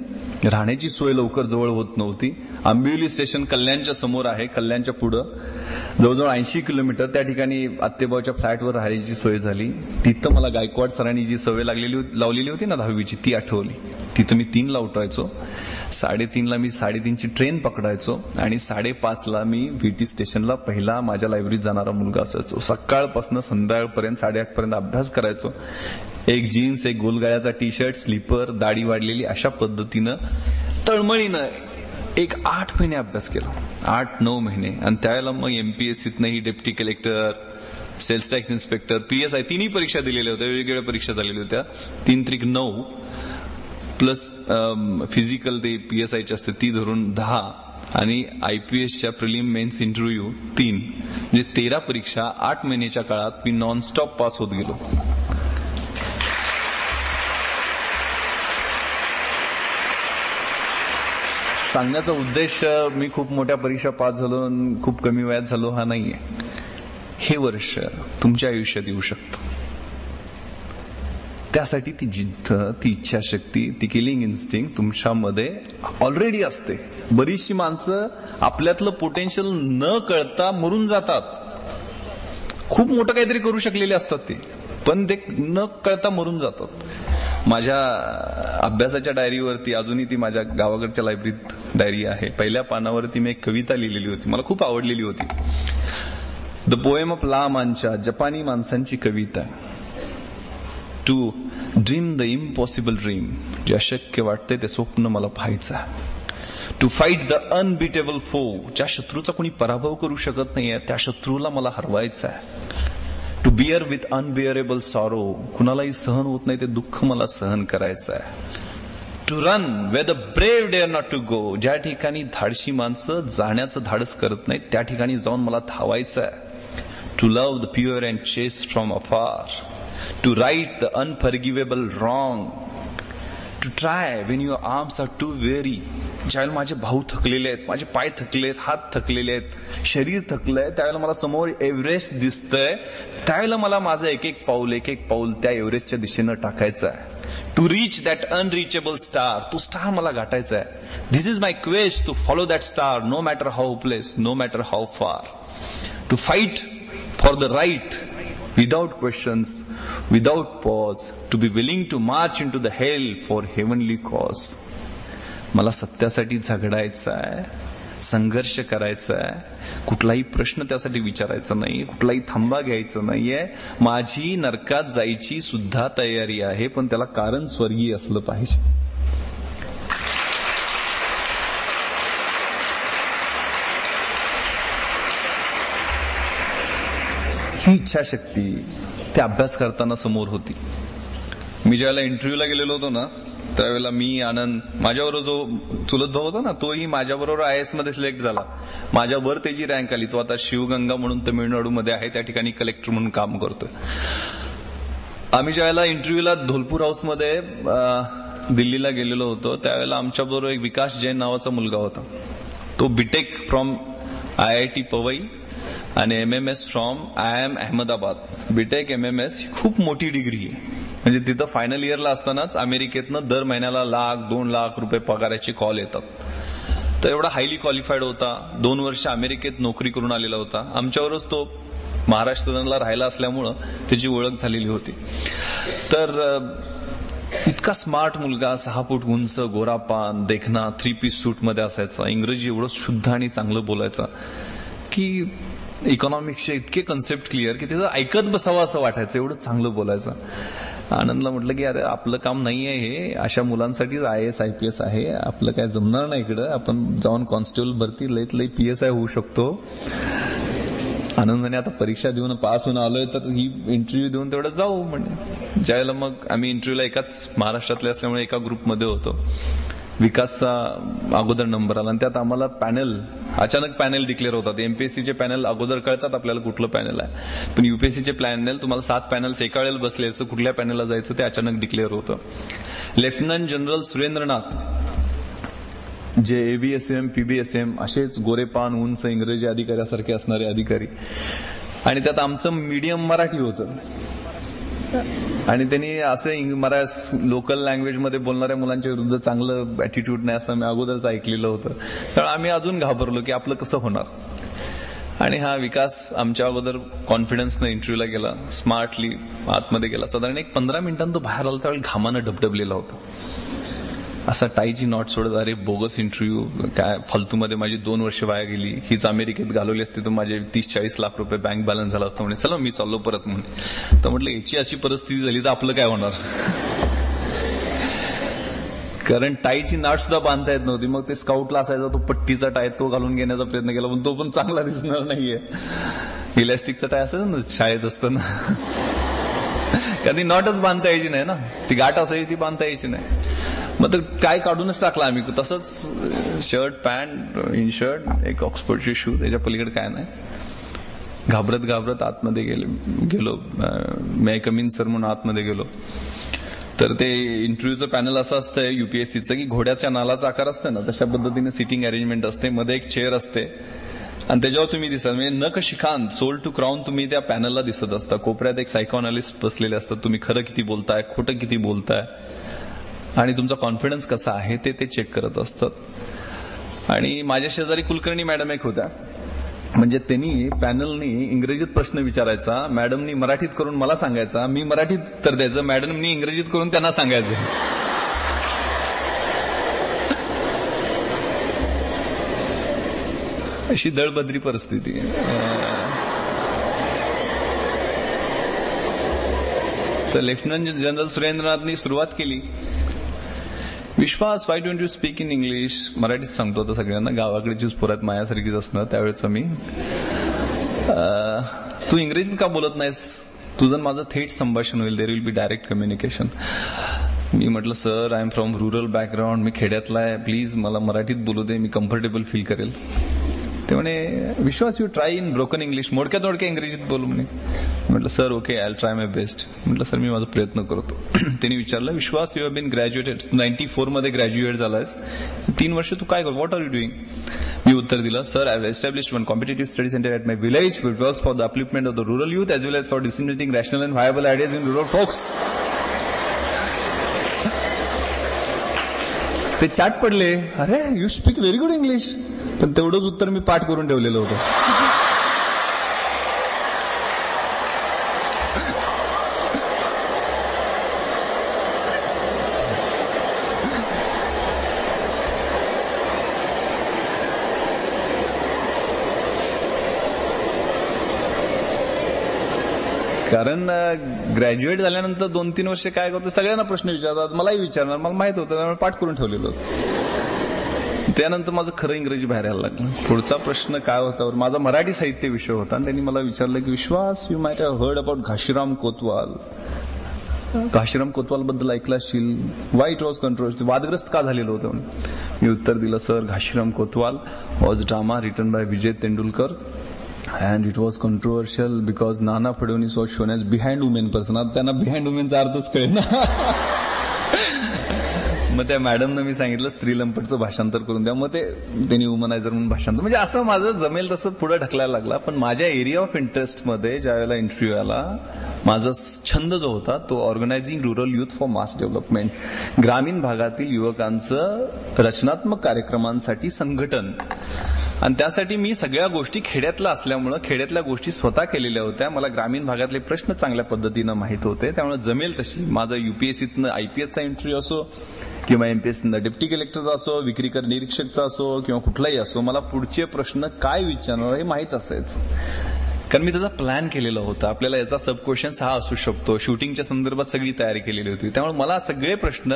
राहण्याची सोय लवकर जवळ होत नव्हती. आंबिवली स्टेशन कल्याणच्या समोर आहे, कल्याणच्या पुढं जवळजवळ 80 किलोमीटर. त्या ठिकाणी आत्तेभाऊच्या फ्लॅटवर राहायची सोय झाली. तिथं मला गायकवाड सरांनी जी सवय लावलेली होती ना 10वीची, ती आठवली. तिथं मी 3ला उठायचो, 3:30ला मी 3:30ची ट्रेन पकडायचो, आणि 5:30ला मी VT स्टेशनला पहिला माझ्या लायब्ररीत जाणारा मुलगा असायचो. सकाळपासून संध्याकाळपर्यंत 8:30 पर्यंत अभ्यास करायचो. एक जीन्स, एक गोलगाळ्याचा टी-शर्ट, स्लीपर, दाढी वाढलेली, अशा पद्धतीनं तळमळीनं एक 8 महिने अभ्यास केला, 8-9 महिने. आणि त्यावेळेला मग MPSCतनंही deputy collector, sales tax inspector, PSI 3ही परीक्षा दिलेल्या होत्या, वेगवेगळ्या परीक्षा झालेल्या होत्या. 3-3-9 प्लस फिजिकल ते PSIची असते ती धरून 10, आणि IPSच्या प्रिलिम मेन्स इंटरव्ह्यू 3, म्हणजे 13 परीक्षा 8 महिन्याच्या काळात मी नॉनस्टॉप पास होत गेलो. सांगण्याचा उद्देश मी खूप मोठ्या परीक्षा पास झालो, खूप कमी वयात झालो हा नाहीये. हे वर्ष तुमच्या आयुष्यात येऊ शकतं. त्यासाठी ती जिद्द, ती इच्छाशक्ती, ती किलिंग इन्स्टिंक्ट तुमच्यामध्ये ऑलरेडी असते. बरीचशी माणसं आपल्यातलं पोटेन्शियल न कळता मरून जातात. खूप मोठं काहीतरी करू शकलेले असतात ते, पण ते न कळता मरून जातात. माझ्या अभ्यासाच्या डायरीवरती, अजूनही ती माझ्या गावाकडच्या लायब्ररीत डायरी आहे, पहिल्या पानावरती मी एक कविता लिहिलेली होती, मला खूप आवडलेली होती. द पोएम ऑफ ला मांचा, जपानी माणसांची कविता. To dream the impossible dream, जे अशक्य वाटते ते स्वप्न मला पाहायचं. टू फाईट द अनबिटेबल फो, ज्या शत्रूचा कोणी पराभव करू शकत नाहीये त्या शत्रूला मला हरवायचं आहे. To beer with unbearable sorrow, कुणालाही सहन होत नाही ते दुःख मला सहन करायचं आहे. To run where the brave dare not to go, ज्या ठिकाणी धाडशी माणसं जाण्याचं धाडस करत नाहीत त्या ठिकाणी जाऊन मला धावायचं आहे. To love the pure and chest from अफार, to write the unforgivable wrong, to try Wien your arms R to very, ज्यावेळेला माझे भाऊ थकलेले आहेत, माझे पाय थकले आहेत, हात थकलेले आहेत, शरीर थकलंय, त्यावेळेला मला समोर एव्हरेस्ट दिसतंय, त्यावेळेला मला माझं एक एक पाऊल त्या एव्हरेस्टच्या दिशेनं टाकायचं आहे. To reach that unreachable star. तो स्टार मला गाठायचा आहे. दिस is my quest to follow that star, no matter how hopeless, no matter how फार. To fight for the right without questions, without pause, to be willing to march into the hell for heavenly cause. मला सत्यासाठी झगडायचं आहे, संघर्ष करायचा आहे, कुठलाही प्रश्न त्यासाठी विचारायचा नाही, कुठलाही थांबा घ्यायचा नाहीये. माझी नरकात जायची सुद्धा तयारी आहे, पण त्याला कारण स्वर्गीय असलं पाहिजे. ही इच्छाशक्ती त्या अभ्यास करताना समोर होती. मी ज्यावेळेला इंटरव्ह्यूला गेलेलो होतो ना, त्यावेळेला मी, आनंद, माझ्याबरोबर जो चुलत भाऊ होता ना, तोही माझ्याबरोबर IAS मध्ये सिलेक्ट झाला. माझ्यावर त्याची रँक आली. तो आता शिवगंगा म्हणून तमिळनाडूमध्ये आहे, त्या ठिकाणी कलेक्टर म्हणून काम करतोय. आम्ही ज्यावेळेला इंटरव्ह्यूला धोलपूर हाऊसमध्ये दिल्लीला गेलेलो होतो, त्यावेळेला आमच्याबरोबर एक विकास जैन नावाचा मुलगा होता. तो बीटेक फ्रॉम IIT पवई आणि MMS from IIM Ahmedabad. B Tech MMS खूप मोठी डिग्री आहे. म्हणजे तिथं फायनल इयरला असतानाच अमेरिकेतनं दर महिन्याला ₹1,00,000 ₹2,00,000 पगाराचे कॉल येतात. तर एवढा हायली क्वालिफाईड होता. 2 वर्ष अमेरिकेत नोकरी करून आलेला होता. आमच्यावरच तो महाराष्ट्राला राहिला असल्यामुळं त्याची ओळख झालेली होती. तर इतका स्मार्ट मुलगा, 6 फूट उंच, गोरापान, देखना, 3 पीस सूट मध्ये असायचा. इंग्रजी एवढं शुद्ध आणि चांगलं बोलायचा की इकॉनॉमिक्सचे इतके कन्सेप्ट क्लिअर की त्याचं ऐकत बसावं असं वाटायचं, एवढं चांगलं बोलायचं. आनंदला म्हटलं की अरे आपलं काम नाही आहे हे, अशा मुलांसाठीच IAS IPS आहे, आपलं काय जमणार नाही इकडं, आपण जाऊन कॉन्स्टेबल भरती लईत लई PSI होऊ शकतो. आनंदाने आता परीक्षा देऊन पास होऊन आलोय, तर ही इंटरव्ह्यू देऊन तेवढं जाऊ म्हणजे. ज्यावेळेला मग आम्ही इंटरव्ह्यूला एकाच महाराष्ट्रातले असल्यामुळे एका ग्रुपमध्ये होतो. विकासचा अगोदर नंबर आला आणि त्यात आम्हाला पॅनल, अचानक पॅनल डिक्लेअर होतात. MPSCचे पॅनल अगोदर कळतात आपल्याला कुठलं पॅनल आहे, पण UPSCचे पॅनल तुम्हाला 7 पॅनल्स एका वेळेला बसले, कुठल्या पॅनलला जायचं ते अचानक डिक्लेअर होतं. लेफ्टनंट जनरल सुरेंद्रनाथ, जे ABSM PBSM असेच गोरेपान, उंच, इंग्रजी अधिकाऱ्यासारखे असणारे अधिकारी, आणि त्यात आमचं मीडियम मराठी होतं. आणि त्यांनी असं लोकल लँग्वेज मध्ये बोलणाऱ्या मुलांच्या विरुद्ध चांगलं ऍटिट्यूड नाही असं मी अगोदरच ऐकलेलं होतं. तर आम्ही अजून घाबरलो की आपलं कसं होणार. आणि हा विकास आमच्या अगोदर कॉन्फिडन्सनं इंटरव्ह्यूला गेला, स्मार्टली आतमध्ये गेला. साधारण एक 15 मिनिटांनी तो बाहेर आला, त्यावेळी घामानं डबडबलेला होता. असा टाईची नॉट सोडत, अरे बोगस इंटरव्ह्यू, काय फालतूमध्ये माझी 2 वर्ष वाया गेली, हीच अमेरिकेत घालवली असती तर माझे 30-40 लाख रुपये बँक बॅलन्स झाला असता. म्हणजे चला मी चाललो परत म्हणून. तर म्हटलं याची अशी परिस्थिती झाली तर आपलं काय होणार. कारण टाईची नाट सुद्धा बांधता येत नव्हती. मग ते स्काउटला असायचा तो पट्टीचा टाय, तो घालून घेण्याचा प्रयत्न केला, पण तो पण चांगला दिसणार नाहीये. इलॅस्टिकचा टाय असायचा ना शाळेत असताना, कधी नॉटच बांधता यायची नाही ना, ती गाठ असायची ती बांधता यायची नाही. मग तर काय काढूनच टाकला आम्ही. तसंच शर्ट, पॅन्ट, इन शर्ट, एक ऑक्सफोर्डचे शूज, त्याच्या पलीकडे काय नाही. घाबरत घाबरत आतमध्ये गेलो. मे कम इन सर म्हणून आतमध्ये गेलो. तर ते इंटरव्ह्यूचं पॅनल असं असतं UPSCचं की घोड्याच्या नालाचा आकार असतो ना, तशा पद्धतीने सिटिंग अरेंजमेंट असते. मध्ये एक चेअर असते आणि त्याच्यावर तुम्ही दिसता, म्हणजे नखशिखांत, सोल टू क्राऊन तुम्ही त्या पॅनलला दिसत असता. कोपऱ्यात एक सायकोअनालिस्ट बसलेले असतात. तुम्ही खरं किती बोलताय, खोटं किती बोलताय आणि तुमचा कॉन्फिडन्स कसा आहे ते चेक करत असतात. आणि माझ्या शेजारी कुलकर्णी मॅडम एक होत्या. म्हणजे त्यांनी पॅनलनी इंग्रजीत प्रश्न विचारायचा, मॅडमनी मराठीत करून मला सांगायचा, मी मराठीत उत्तर द्यायचं, मॅडमनी इंग्रजीत करून त्यांना सांगायचं. अशी दळबद्री परिस्थिती. तर लेफ्टनंट जनरल सुरेंद्रनाथनी सुरुवात केली, विश्वास, why don't you speak in English. मराठीत सांगतो आता सगळ्यांना, गावाकडचीच पुरात मायासारखीच असणार त्यावेळेच मी. तू इंग्रजीत का बोलत नाहीस, तुझं माझं थेट संभाषण होईल, there will be direct communication. मी म्हटलं sir, I am from rural background, मी खेड्यातला आहे, प्लीज मला मराठीत बोलू दे, मी कम्फर्टेबल फील करेल. ते म्हणे विश्वास, you try in broken English, मोडक्या तोडक्या इंग्रजीत बोलू म्हणे. म्हटलं sir okay, I try my best. म्हटलं सर मी माझा प्रयत्न करतो. त्यांनी विचारलं, विश्वास, यू हॅव बीन ग्रॅज्युएटेड, 94 मध्ये ग्रॅज्युएट झालायस, 3 वर्ष तू काय कर, व्हॉट आर यू डुईंग. मी उत्तर दिलं, sir I have established one competitive study centre at my village which works for the upliftment of the rural youth age well age for डिसिमिनेटिंग rational and viable ideas in rural फोक्स. ते चाट पडले, अरे you speak very good English. पण तेवढंच उत्तर मी पाठ करून ठेवलेलं होतं. कारण ग्रॅज्युएट झाल्यानंतर 2-3 वर्ष काय करतो, सगळ्यांना प्रश्न विचारतात, मलाही विचारणार, मला माहित होतं, त्यामुळे पाठ करून ठेवलेलं होतं. त्यानंतर माझं खरं इंग्रजी बाहेर यायला लागलं. पुढचा प्रश्न काय होता, माझा मराठी साहित्य विषय होता आणि त्यांनी मला विचारलं की विश्वास, you might have heard about Ghashiram Kotwal. Ghashiram Kotwal बद्दल ऐकलं असशील, वाय इट वॉज कंट्रोवर्सी, वादग्रस्त का झालेलं होतं. मी उत्तर दिलं, sir Ghashiram Kotwal was drama written by Vijay Tendulkar and it was controversial because Nana Fadnavis was shown as behind women person. आता त्यांना बिहाइंड वुमेनचा अर्थच कळेल ना. मग त्या मॅडमनं मी सांगितलं स्त्री लंपटचं भाषांतर करून द्या. मग त्यांनी वुमनायझर म्हणून भाषांतर, म्हणजे असं माझं जमेल तसं पुढे ढकलायला लागला. पण माझ्या एरिया ऑफ इंटरेस्ट मध्ये ज्या वेळेला इंटरव्ह्यू आला, माझा छंद जो होता तो organising rural youth for mass development, ग्रामीण भागातील युवकांचं रचनात्मक कार्यक्रमांसाठी संघटन. आणि त्यासाठी मी सगळ्या गोष्टी खेड्यातल्या असल्यामुळं खेड्यातल्या गोष्टी स्वतः केलेल्या होत्या. मला ग्रामीण भागातले प्रश्न चांगल्या पद्धतीनं माहीत होते. त्यामुळे जमेल तशी माझा युपीएससीतनं आयपीएसचा इंटरव्ह्यू असो किंवा एमपीएससीनं डेप्टी कलेक्टरचा असो, विक्रीकर निरीक्षकचा असो किंवा कुठलाही असो, मला पुढचे प्रश्न काय विचारणार हे माहीत असायचं. कारण मी त्याचा प्लॅन केलेला होता. आपल्याला याचा सब क्वेश्चन्स हा असू शकतो. शूटिंगच्या संदर्भात सगळी तयारी केलेली होती. त्यामुळे मला सगळे प्रश्न,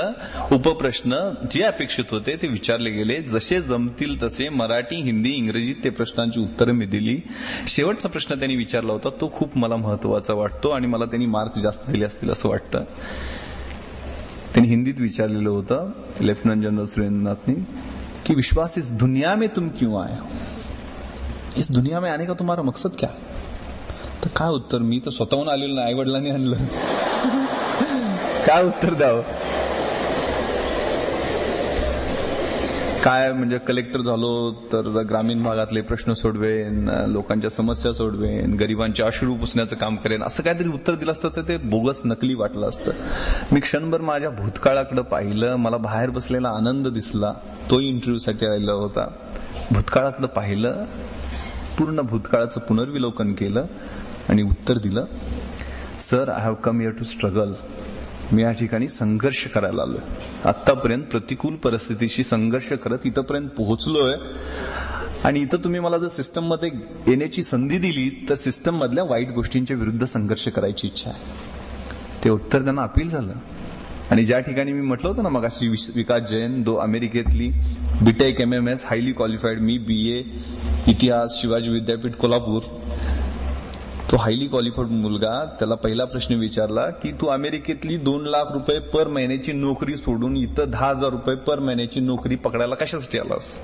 उपप्रश्न जे अपेक्षित होते ते विचारले गेले. जसे जमतील तसे मराठी, हिंदी, इंग्रजीत ते प्रश्नांची उत्तरं मी दिली. शेवटचा प्रश्न त्यांनी विचारला होता तो खूप मला महत्वाचा वाटतो आणि मला त्यांनी मार्क जास्त दिले असतील असं वाटतं. त्यांनी हिंदीत विचारलेलं होतं लेफ्टनंट जनरल सुरेंद्रनाथनी की विश्वास, इस दुनिया में तुम क्यों आए हो, इस दुनिया में आने का तुम्हारा मकसद क्या. तर काय उत्तर, मी तर स्वतःहून आलेलो नाही, आई वडिलांनी आणलं. काय उत्तर द्यावं. काय म्हणजे कलेक्टर झालो तर ग्रामीण भागातले प्रश्न सोडवेन, लोकांच्या समस्या सोडवेन, गरिबांचे अश्रू पुसण्याचं काम करेन, असं काहीतरी उत्तर दिलं असतं तर ते बोगस नकली वाटलं असतं. मी क्षणभर माझ्या भूतकाळाकडे पाहिलं, मला बाहेर बसलेला आनंद दिसला. तोही इंटरव्ह्यूसाठी आलेला होता. भूतकाळाकडे पाहिलं, पूर्ण भूतकाळाचं पुनर्विलोकन केलं आणि उत्तर दिलं, sir I have come here to struggle. मी या ठिकाणी संघर्ष करायला आलोय. आतापर्यंत प्रतिकूल परिस्थितीशी संघर्ष करत इथंपर्यंत पोहोचलोय आणि इथं तुम्ही मला जर सिस्टम मध्ये येण्याची संधी दिली तर सिस्टम मधल्या वाईट गोष्टींच्या विरुद्ध संघर्ष करायची इच्छा आहे. ते उत्तर त्यांना अपील झालं. आणि ज्या ठिकाणी मी म्हटलं होतं ना मगाशी, विकास Jain, अमेरिकेतली BTech MMS highly qualified, मी BA इतिहास शिवाजी विद्यापीठ कोल्हापूर. तो हायली क्वालिफाईड मुलगा, त्याला पहिला प्रश्न विचारला की तू अमेरिकेतली 2 लाख रुपये पर महिन्याची नोकरी सोडून इथं 10,000 रुपये पर महिन्याची नोकरी पकडायला कशासाठी आलास.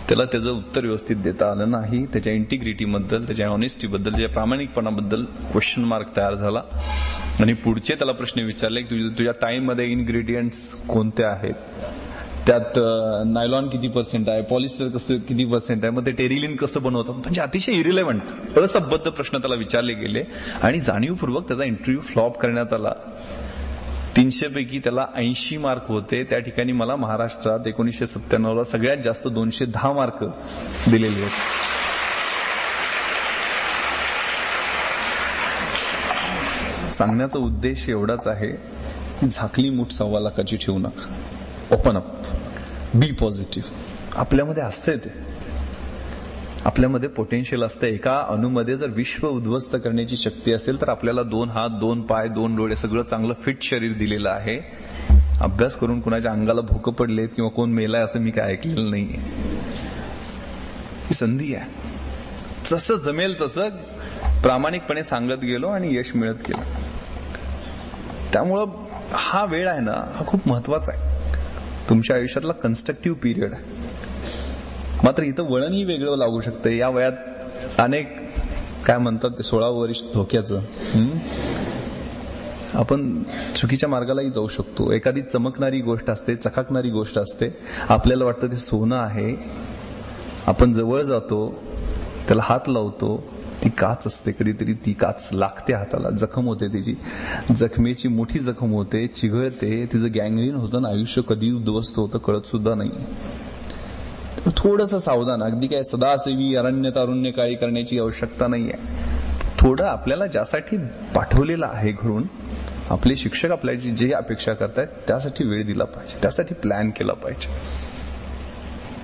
त्याला त्याचं उत्तर व्यवस्थित देता आलं नाही. त्याच्या इंटिग्रिटीबद्दल, त्याच्या ऑनेस्टीबद्दल, त्याच्या प्रामाणिकपणाबद्दल क्वेश्चन मार्क तयार झाला. आणि पुढचे त्याला प्रश्न विचारले की तुझ्या टाइम मध्ये इन्ग्रेडियंट्स कोणते आहेत, त्यात नायलॉन किती % आहे, पॉलिस्टर कसं किती % आहे, मग ते टेरिलिन कसं बनवतात. म्हणजे अतिशय इरिलेव्हंट, असंबद्ध प्रश्न त्याला विचारले गेले आणि जाणीवपूर्वक त्याचा इंटरव्ह्यू फ्लॉप करण्यात आला. 300 पैकी त्याला 80 मार्क होते. त्या ठिकाणी मला महाराष्ट्रात 1997 सगळ्यात जास्त 210 मार्क दिलेले आहेत. सांगण्याचा उद्देश एवढाच आहे की झाकली मूठ 1.25 लाखाची ठेवू नका. ओपन अप, बी पॉझिटिव्ह. आपल्यामध्ये असतंय ते, आपल्यामध्ये पोटेन्शियल असतं. एका अणूमध्ये जर विश्व उद्ध्वस्त करण्याची शक्ती असेल तर आपल्याला 2 हात, 2 पाय, 2 डोळे, सगळं चांगलं फिट शरीर दिलेलं आहे. अभ्यास करून कुणाच्या अंगाला भोकं पडलेत किंवा कोण मेलाय असं मी काय ऐकलेलं नाहीये. ही संधी आहे. जसं जमेल तसं प्रामाणिकपणे सांगत गेलो आणि यश मिळत गेलं. त्यामुळं हा वेळ आहे ना, हा खूप महत्वाचा आहे. तुमच्या आयुष्यातला कन्स्ट्रक्टिव्ह पिरियड आहे. मात्र इथं वळणही वेगळं लागू शकतं. या वयात अनेक काय म्हणतात ते 16 वर्ष धोक्याचं, आपण चुकीच्या मार्गालाही जाऊ शकतो. एखादी चमकणारी गोष्ट असते, चकाकणारी गोष्ट असते, आपल्याला वाटतं ते सोनं आहे. आपण जवळ जातो, त्याला हात लावतो, ती काच असते, कधीतरी ती काच लागते हाताला, जखम होते, त्याची जखमेची मोठी जखम होते, चिघळते, तिचं गँग्रीन होतं आणि आयुष्य कधी उद्ध्वस्त होतं कळत सुद्धा नाही. थोडंसं सावधान, अगदी काय सदासेवी अरण्य तारुण्य काळी करण्याची आवश्यकता नाहीये. थोडं आपल्याला ज्यासाठी पाठवलेलं आहे घरून, आपले शिक्षक आपल्याची जे अपेक्षा करतायत त्यासाठी वेळ दिला पाहिजे, त्यासाठी प्लॅन केला पाहिजे.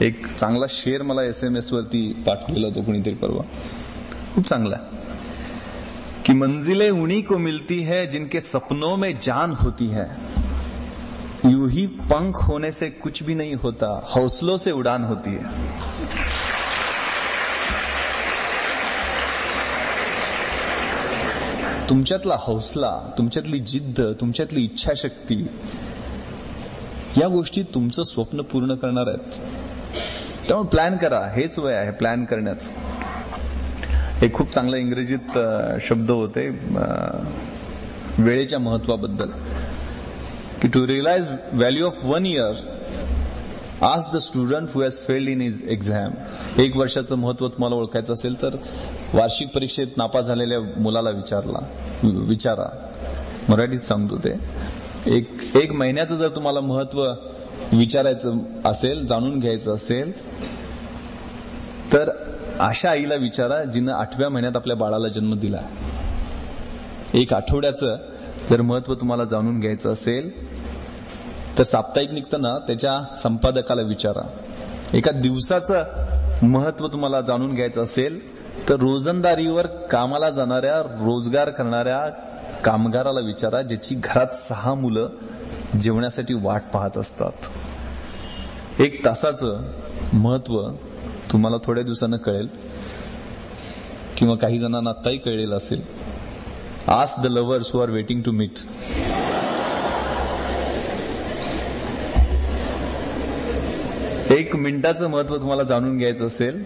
एक चांगला शेर मला SMS वरती पाठवलेला होता कोणीतरी परवा, खूप चांगला, कि मंजिलें उन्हीं को मिलती है जिनके सपनों में जान होती है, यूं ही पंख होने से कुछ भी नहीं होता, हौसलों से उड़ान होती है. तुमच्यातला हौसला, तुमच्यातली जिद्द, तुमच्यातली इच्छाशक्ती, या गोष्टी तुमचं स्वप्न पूर्ण करणार आहेत. त्यामुळे प्लॅन करा, हेच वय आहे प्लॅन करण्याचं. एक खूप चांगला इंग्रजीत शब्द होते वेळेच्या महत्वाबद्दल, की to realise value of 1 year, ask the student who has failed in his exam. 1 वर्षाचं महत्व तुम्हाला ओळखायचं असेल तर वार्षिक परीक्षेत नापास झालेल्या मुलाला विचारा. मराठीत सांगतो ते. एक महिन्याचं जर तुम्हाला महत्व विचारायचं असेल, जाणून घ्यायचं असेल, तर अशा आईला विचारा जिनं 8व्या महिन्यात आपल्या बाळाला जन्म दिला. 1 आठवड्याचं जर महत्व तुम्हाला जाणून घ्यायचं असेल तर साप्ताहिक निघतं ना, त्याच्या संपादकाला विचारा. 1 दिवसाचं महत्व तुम्हाला जाणून घ्यायचं असेल तर रोजंदारीवर कामाला जाणाऱ्या, रोजगार करणाऱ्या कामगाराला विचारा, ज्याची घरात 6 मुलं जेवण्यासाठी वाट पाहत असतात. 1 तासाचं महत्व तुम्हाला थोड्या दिवसानं कळेल, किंवा काही जणांना आत्ताही कळलेलं असेल. Ask the lovers who are waiting to meet. एक मिनिटाचं महत्व तुम्हाला जाणून घ्यायचं असेल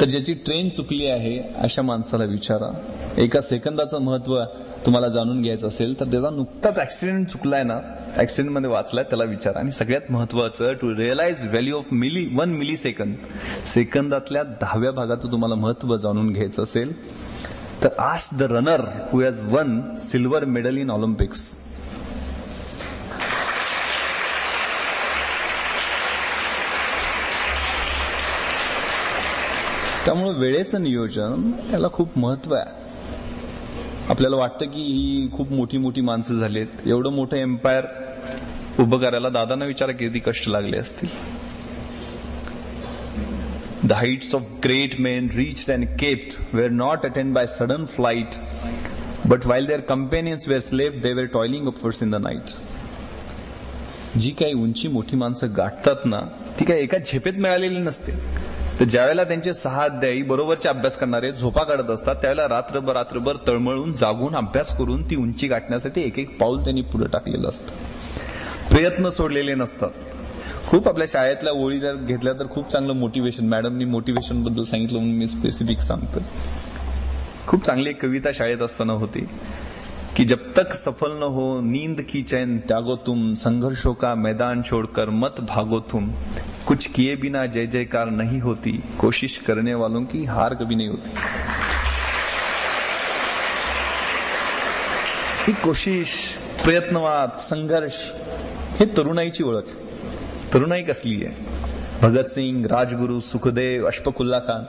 तर ज्याची ट्रेन चुकली आहे अशा माणसाला विचारा. 1 सेकंदाचं महत्व तुम्हाला जाणून घ्यायचं असेल तर त्याचा नुकताच ऍक्सिडेंट चुकलाय ना, ऍक्सिडेंटमध्ये वाचलाय, त्याला विचारा. आणि सगळ्यात महत्वाचं, to realise value of 1 millisecond, सेकंदातल्या 10व्या भागाचं तुम्हाला महत्व जाणून घ्यायचं असेल तर ask the runner who has one silver medal in Olympics. त्यामुळे वेळेचं नियोजन याला खूप महत्व आहे. आपल्याला वाटतं की ही खूप मोठी मोठी माणसं झालीत, एवढं मोठं एम्पायर उभं करायला दादांना विचारा किती कष्ट लागले असतील. The heights of great men reached and kept were not attained by sudden flight, but while their companions were slept, they were toiling upwards in the night. जी काही उंची मोठी माणसं गाठतात ना, ती काही एका झेपेत मिळालेली नसते. तर ज्यावेळेला त्यांचे 6 अध्यायी बरोबरचे अभ्यास करणारे झोपा काढत असतात, त्यावेळेला रात्रभर तळमळून जागून अभ्यास करून ती उंची गाठण्यासाठी एक पाऊल त्यांनी पुढे टाकलेलं असतं. प्रयत्न सोडलेले नसतात. खूप आपल्या शाळेतल्या ओळी जर घेतल्या तर खूप चांगलं मोटिवेशन, मॅडमनी मोटिवेशन बद्दल सांगितलं म्हणून मी स्पेसिफिक सांगतो. खूप चांगली एक कविता शाळेत असताना होती की जब तक सफल न हो नींद की चैन त्यागो तुम, संघर्षों का मैदान छोड़कर मत भागो तुम, कुछ किए बिना जय जयकार नहीं होती, कोशिश करने वालों की हार कभी नहीं होती. ही कोशिश, प्रयत्नवाद, संघर्ष हे तरुणाईची ओळख. तरुणाई कसली आहे? भगतसिंग, राजगुरू, सुखदेव, अशफाकुल्ला खान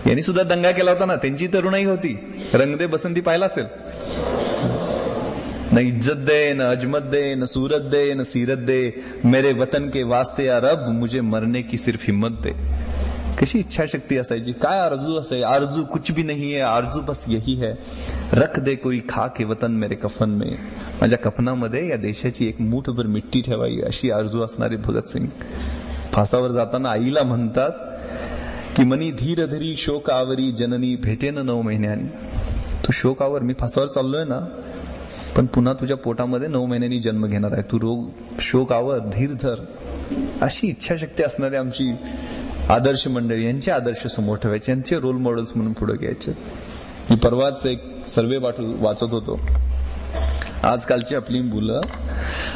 यांनी सुद्धा दंगा केला होता ना, त्यांची तरुणाई होती. रंग दे बसंती पाहिला असेल. न इज्जत दे, न अजमत दे, न सूरत दे, न सीरत दे, मेरे वतन के वास्ते या रब मुझे मरने की सिर्फ हिम्मत दे. कशी इच्छाशक्ती असायची, काय आरजू असायची. आरजू कुछ भी नहीं है, आरजू बस यही है, रख दे कोई खा के वतन मेरे कफन में. माझ्या कफनामध्ये या देशाची एक मूठभर मिट्टी ठेवावी अशी आरजू असणारे भगतसिंग फासावर जाताना आईला म्हणतात की मनी धीर धरी शोकावरी जननी भेटेन 9 महिन्यांनी. तू शोकावर, मी फासावर चाललोय ना, पण पुन्हा तुझ्या पोटामध्ये 9 महिन्यांनी जन्म घेणार आहे. तू शोकावर, धीर धर. अशी इच्छाशक्ती असणारी आमची आदर्श मंडळी, यांचे आदर्श समोर ठेवायचे, यांचे रोल मॉडेल्स म्हणून पुढे घ्यायचे. मी परवाच एक सर्वे वाचत होतो. आजकालची आपली मुलं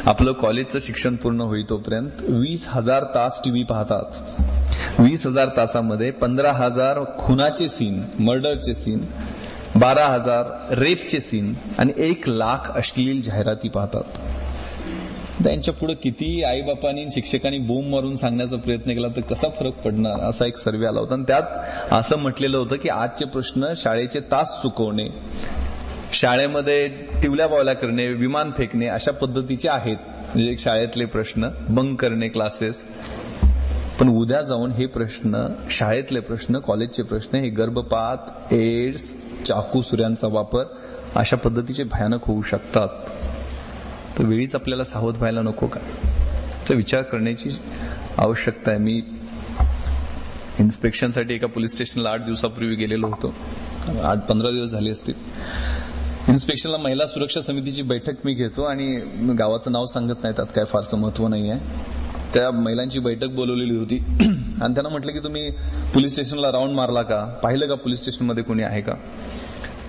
आपलं कॉलेजचं शिक्षण पूर्ण होई तोपर्यंत 20,000 तास टीव्ही पाहतात. 20,000 तासामध्ये 15,000 खुनाचे सीन, मर्डरचे सीन, 12,000 रेपचे सीन आणि 1,00,000 अश्लील जाहिराती पाहतात. त्यांच्या पुढे किती आईबापांनी शिक्षकांनी बोंब मारून सांगण्याचा प्रयत्न केला तर कसा फरक पडणार, असा एक सर्वे आला होता. आणि त्यात असं म्हटलेलं होतं की आजचे प्रश्न शाळेचे तास चुकवणे, शाळेमध्ये टिवल्या बावल्या करणे, विमान फेकणे अशा पद्धतीचे आहेत. म्हणजे शाळेतले प्रश्न, बंक करणे क्लासेस. पण उद्या जाऊन हे प्रश्न, शाळेतले प्रश्न, कॉलेजचे प्रश्न, हे गर्भपात, एड्स, चाकू सुऱ्यांचा वापर अशा पद्धतीचे भयानक होऊ शकतात. तर वेळीच आपल्याला सावध व्हायला नको का, याचा विचार करण्याची आवश्यकता आहे. मी इन्स्पेक्शनसाठी एका पोलीस स्टेशनला 8 दिवसापूर्वी गेलेलो होतो. 8-15 दिवस झाले असतील. इन्स्पेक्शनला महिला सुरक्षा समितीची बैठक मी घेतो आणि गावाचं नाव सांगत नाही, त्यात काय फारसं महत्व नाही आहे. त्या महिलांची बैठक बोलवलेली होती आणि त्यांना म्हटलं की तुम्ही पोलीस स्टेशनला राऊंड मारला का, पाहिलं का पोलीस स्टेशनमध्ये कोणी आहे का.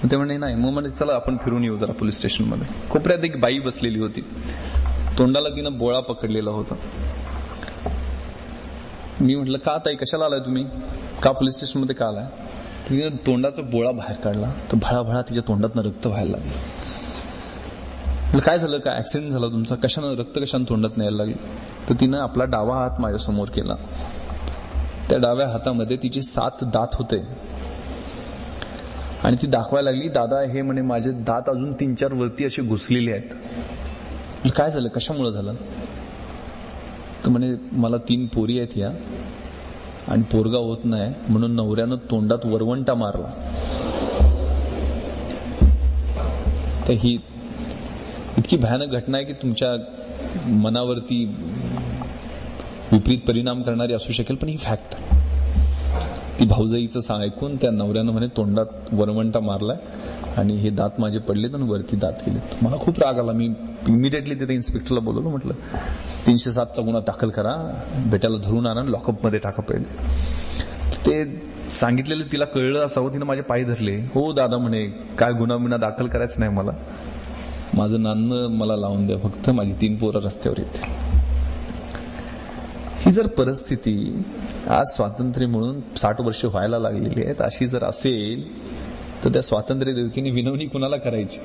ते म्हणे नाही. मग म्हणजे चला आपण फिरून येऊ जरा पोलीस स्टेशनमध्ये. कोपऱ्यात एक बाई बसलेली होती, तोंडाला तिनं बोळा पकडलेला होता. मी म्हटलं का ताई, कशाला आलाय तुम्ही, का पोलीस स्टेशनमध्ये का आलाय. तिने तोंडाचा बोळा बाहेर काढला तर भळाभळा तिच्या तोंडातनं रक्त व्हायला लागलं. काय झालं, काय ऍक्सिडेंट झाला तुमचा, कशानं रक्त कशानं तोंडात न्यायला लागली. तर तिनं आपला डावा हात माझ्या समोर केला. त्या डाव्या हातामध्ये तिचे 7 दात होते आणि ती दाखवायला लागली, दादा हे म्हणे माझे दात अजून 3-4 वरती असे घुसलेले आहेत. काय झालं, कशामुळे झालं. तर म्हणे मला 3 पोरी आहेत या आणि पोरगा होत नाही म्हणून नवऱ्यानं तोंडात वरवंटा मारला. तर ही इतकी भयानक घटना आहे की तुमच्या मनावरती विपरीत परिणाम करणारी असू शकेल, पण ही फॅक्ट आहे. ती भाऊजाईचं ऐकून त्या नवऱ्यानं म्हणे तोंडात वरवंटा मारलाय आणि हे दात माझे पडलेत आणि वरती दात गेलेत. मला खूप राग आला. मी इमिडिएटली तिथे इन्स्पेक्टरला बोलवलं, म्हटलं 307चा गुन्हा दाखल करा, बेट्याला धरून आणा, लॉकअपमध्ये टाका पहिले. ते सांगितलेलं तिला कळलं असावं, तिनं माझे पाय धरले. हो दादा म्हणे, काय गुन्हा दाखल करायचं नाही मला, माझं नाणं मला लावून द्या फक्त, माझी 3 पोरं रस्त्यावर येतील. ही जर परिस्थिती आज स्वातंत्र्य म्हणून 60 वर्ष व्हायला लागलेली आहेत, अशी जर असेल तर त्या स्वातंत्र्य देवतेने विनवणी कुणाला करायची.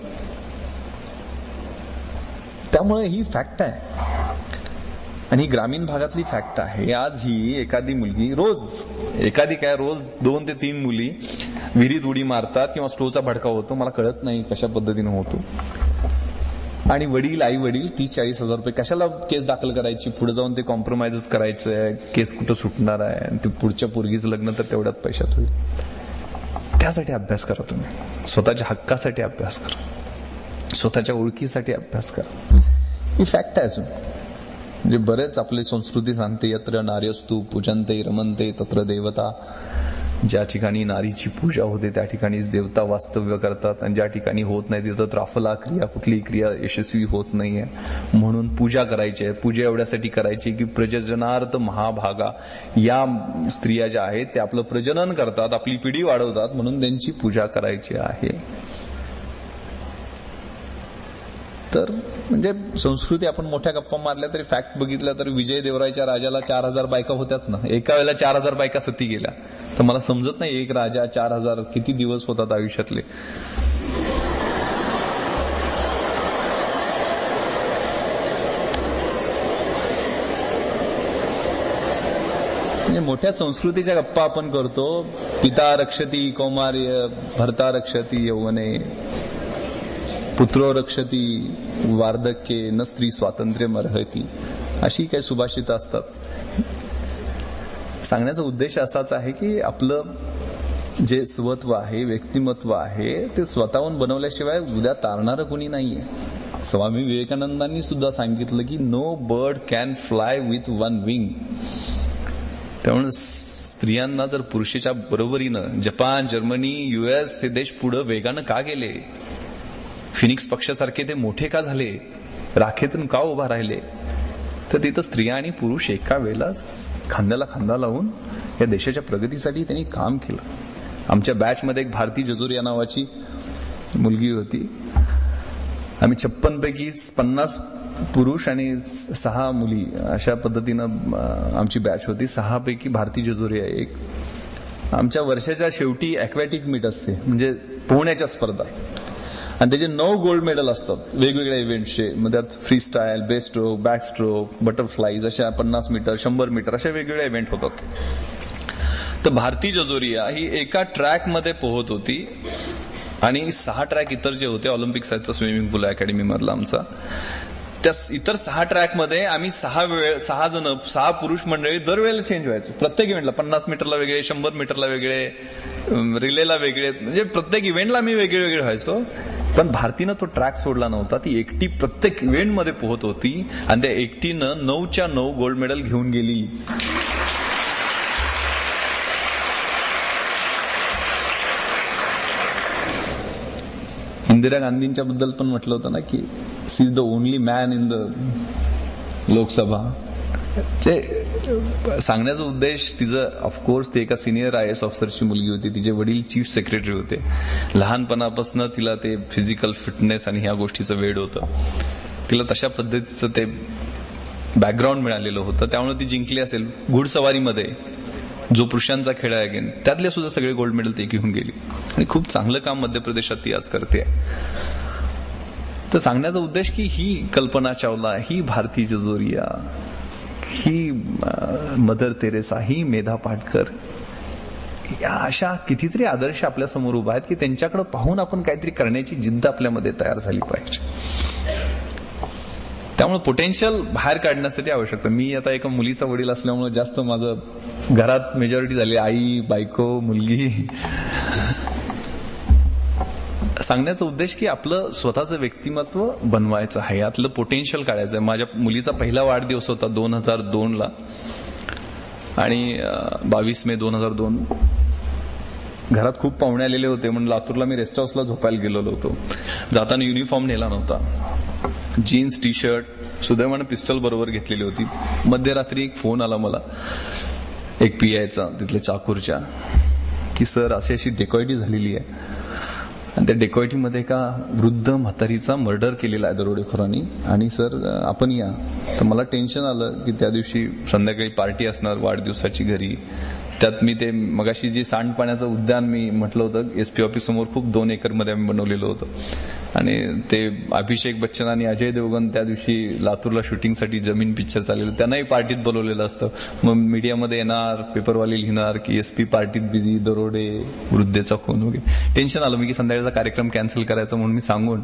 त्यामुळे ही फॅक्ट आहे आणि ही ग्रामीण भागातली फॅक्ट आहे. आज ही एखादी मुलगी रोज 2 ते 3 मुली विहिरीत उडी मारतात किंवा स्टोचा भडका होतो, मला कळत नाही कशा पद्धतीने होतो. आणि आई वडील 30-40 हजार रुपये कशाला केस दाखल करायची, पुढे जाऊन ते कॉम्प्रोमाइजच करायचं, केस कुठं सुटणार आहे आणि ते पुढच्या पोरगीचं लग्न तर तेवढ्यात पैशात होईल. त्यासाठी अभ्यास करा तुम्ही, स्वतःच्या हक्कासाठी अभ्यास करा, स्वतःच्या ओळखीसाठी अभ्यास करा. ही फॅक्ट आहे. अजून म्हणजे बरेच आपली संस्कृती सांगते, यत्र नार्यस्तु पूजन्ते रमन्ते तत्र देवता. ज्या ठिकाणी नारीची पूजा होते त्या ठिकाणीच देवता वास्तव्य करतात आणि ज्या ठिकाणी होत नाही तिथं त्राफला क्रिया, कुठलीही क्रिया यशस्वी होत नाहीये. म्हणून पूजा करायची आहे. पूजा एवढ्यासाठी करायची की प्रजननार्थ महाभागा या स्त्रिया ज्या आहेत त्या आपलं प्रजनन करतात, आपली पिढी वाढवतात, म्हणून त्यांची पूजा करायची आहे. तर म्हणजे संस्कृती आपण मोठ्या गप्पा मारल्या तरी फॅक्ट बघितल्या तर विजय देवरायच्या राजाला 4,000 बायका होत्याच ना. एका वेळेला 4,000 बायका सती गेल्या. तर मला समजत नाही एक राजा 4,000 किती दिवस होतात आयुष्यातले. म्हणजे मोठ्या संस्कृतीच्या गप्पा आपण करतो. पिता रक्षती कौमार्य, भर्ता रक्षती यौवने, पुत्रो रक्षती वार्धक्ये, न स्त्री स्वातंत्र्य अर्हति, अशी काही सुभाषित असतात. सांगण्याचा उद्देश असाच आहे की आपलं जे स्वत्व आहे, व्यक्तिमत्व आहे, ते स्वतःहून बनवल्याशिवाय उद्या तारणारं कोणी नाहीये. स्वामी विवेकानंदांनी सुद्धा सांगितलं की no bird can fly with 1 wing. त्यामुळे स्त्रियांना जर पुरुषाच्या बरोबरीनं जपान, जर्मनी, US हे देश पुढे वेगानं का गेले, फिनिक्स पक्षासारखे ते मोठे का झाले, राखेतून का उभा राहिले, तर तिथं स्त्रिया आणि पुरुष एका वेळेला खांद्याला खांदा लावून या देशाच्या प्रगतीसाठी त्यांनी काम केलं. आमच्या बॅचमध्ये एक भारती जजोरिया नावाची मुलगी होती. आम्ही 56 पैकी 50 पुरुष आणि 6 मुली अशा पद्धतीनं आमची बॅच होती. 6 पैकी भारती जजोरिया एक. आमच्या वर्षाच्या शेवटी ॲक्वॅटिक मीट असते, म्हणजे पोहण्याच्या स्पर्धा, आणि त्याचे 9 गोल्ड मेडल असतात वेगवेगळ्या इव्हेंटचे. मग त्यात free style, best stroke, back stroke, butterflies अशा 50 मीटर, 100 मीटर अशा वेगवेगळ्या इव्हेंट होतात. तर भारती जजोरिया ही एका ट्रॅकमध्ये पोहत होती आणि 6 ट्रॅक इतर जे होते, ऑलिम्पिक साईजचा स्विमिंग पूल अकॅडमी मधला आमचा, त्या इतर 6 ट्रॅकमध्ये आम्ही 6 जण 6 पुरुष मंडळी दरवेळेला चेंज व्हायचो. प्रत्येक इव्हेंटला 50 मीटरला वेगळे, 100 मीटरला वेगळे, रिलेला वेगळे, म्हणजे प्रत्येक इव्हेंटला आम्ही वेगळे वेगळे व्हायचो. पण भारतीनं तो ट्रॅक सोडला नव्हता. ती एकटी प्रत्येक इव्हेंटमध्ये पोहत होती आणि त्या एकटीनं 9च्या 9 गोल्ड मेडल घेऊन गेली. इंदिरा गांधींच्या बद्दल पण म्हटलं होतं ना की she is the only man in the Lok Sabha. सांगण्याचा उद्देश तिचं, ऑफकोर्स ती एका सिनियर IAS ऑफिसरची मुलगी होती, तिचे वडील चीफ सेक्रेटरी होते. लहानपणापासून तिला ते फिजिकल फिटनेस आणि ह्या गोष्टीचं वेड होतं. तिला तशा पद्धतीचं ते बॅकग्राऊंड मिळालेलं होतं, त्यामुळे ती जिंकली असेल. घुडसवारीमध्ये जो पुरुषांचा खेळ आहे अगेन, त्यातले सुद्धा सगळे गोल्ड मेडल ती घेऊन गेली आणि खूप चांगलं काम मध्य प्रदेशात ती आज करते. तर सांगण्याचा उद्देश की ही कल्पना चावला, ही भारती जजोरिया, ही मदर तेरेसा, ही मेधा पाटकर, या अशा कितीतरी आदर्श आपल्या समोर उभा आहेत की त्यांच्याकडे पाहून आपण काहीतरी करण्याची जिद्द आपल्यामध्ये तयार झाली पाहिजे. त्यामुळे पोटेन्शियल बाहेर काढण्यासाठी आवश्यकता. मी आता एका मुलीचा वडील असल्यामुळे जास्त माझं घरात मेजॉरिटी झाली, आई, बायको, मुलगी. सांगण्याचा उद्देश की आपलं स्वतःचं व्यक्तिमत्व बनवायचं आहे, यातलं पोटेन्शियल काढायचं आहे. माझ्या मुलीचा पहिला वाढदिवस होता 2002ला आणि 22 मे 2002. घरात खूप पाहुणे आलेले होते म्हणून लातूरला मी रेस्ट हाऊसला झोपायला गेलेलो होतो. जाताना युनिफॉर्म नेला नव्हता, जीन्स, टी शर्ट, सुदैवानं पिस्टल बरोबर घेतलेली होती. मध्यरात्री एक फोन आला मला एक PIचा तिथल्या चाकूरच्या की सर अशी अशी डेकॉइटी झालेली आहे आणि त्या डेकॉइटीमध्ये एका वृद्ध म्हातारीचा मर्डर केलेला आहे दरोडेखोरांनी आणि सर आपण या. तर मला टेन्शन आलं की त्या दिवशी संध्याकाळी पार्टी असणार वाढदिवसाची घरी. त्यात मी ते मगाशी जे सांडपाण्याचं उद्यान मी म्हटलं होतं SP ऑफिस समोर खूप 2 एकरमध्ये आम्ही बनवलेलं होतं आणि ते अभिषेक बच्चन आणि अजय देवगण त्या दिवशी लातूरला शूटिंगसाठी जमीन पिक्चर चाललेलं, त्यांनाही पार्टीत बोलवलेलं असतं. मग मीडियामध्ये येणार, पेपरवाले लिहिणार की SP पार्टीत बिझी, दरोडे, वृद्धेचा खून वगैरे. टेन्शन आलं मी की संध्याकाळचा कार्यक्रम कॅन्सल करायचा म्हणून मी सांगून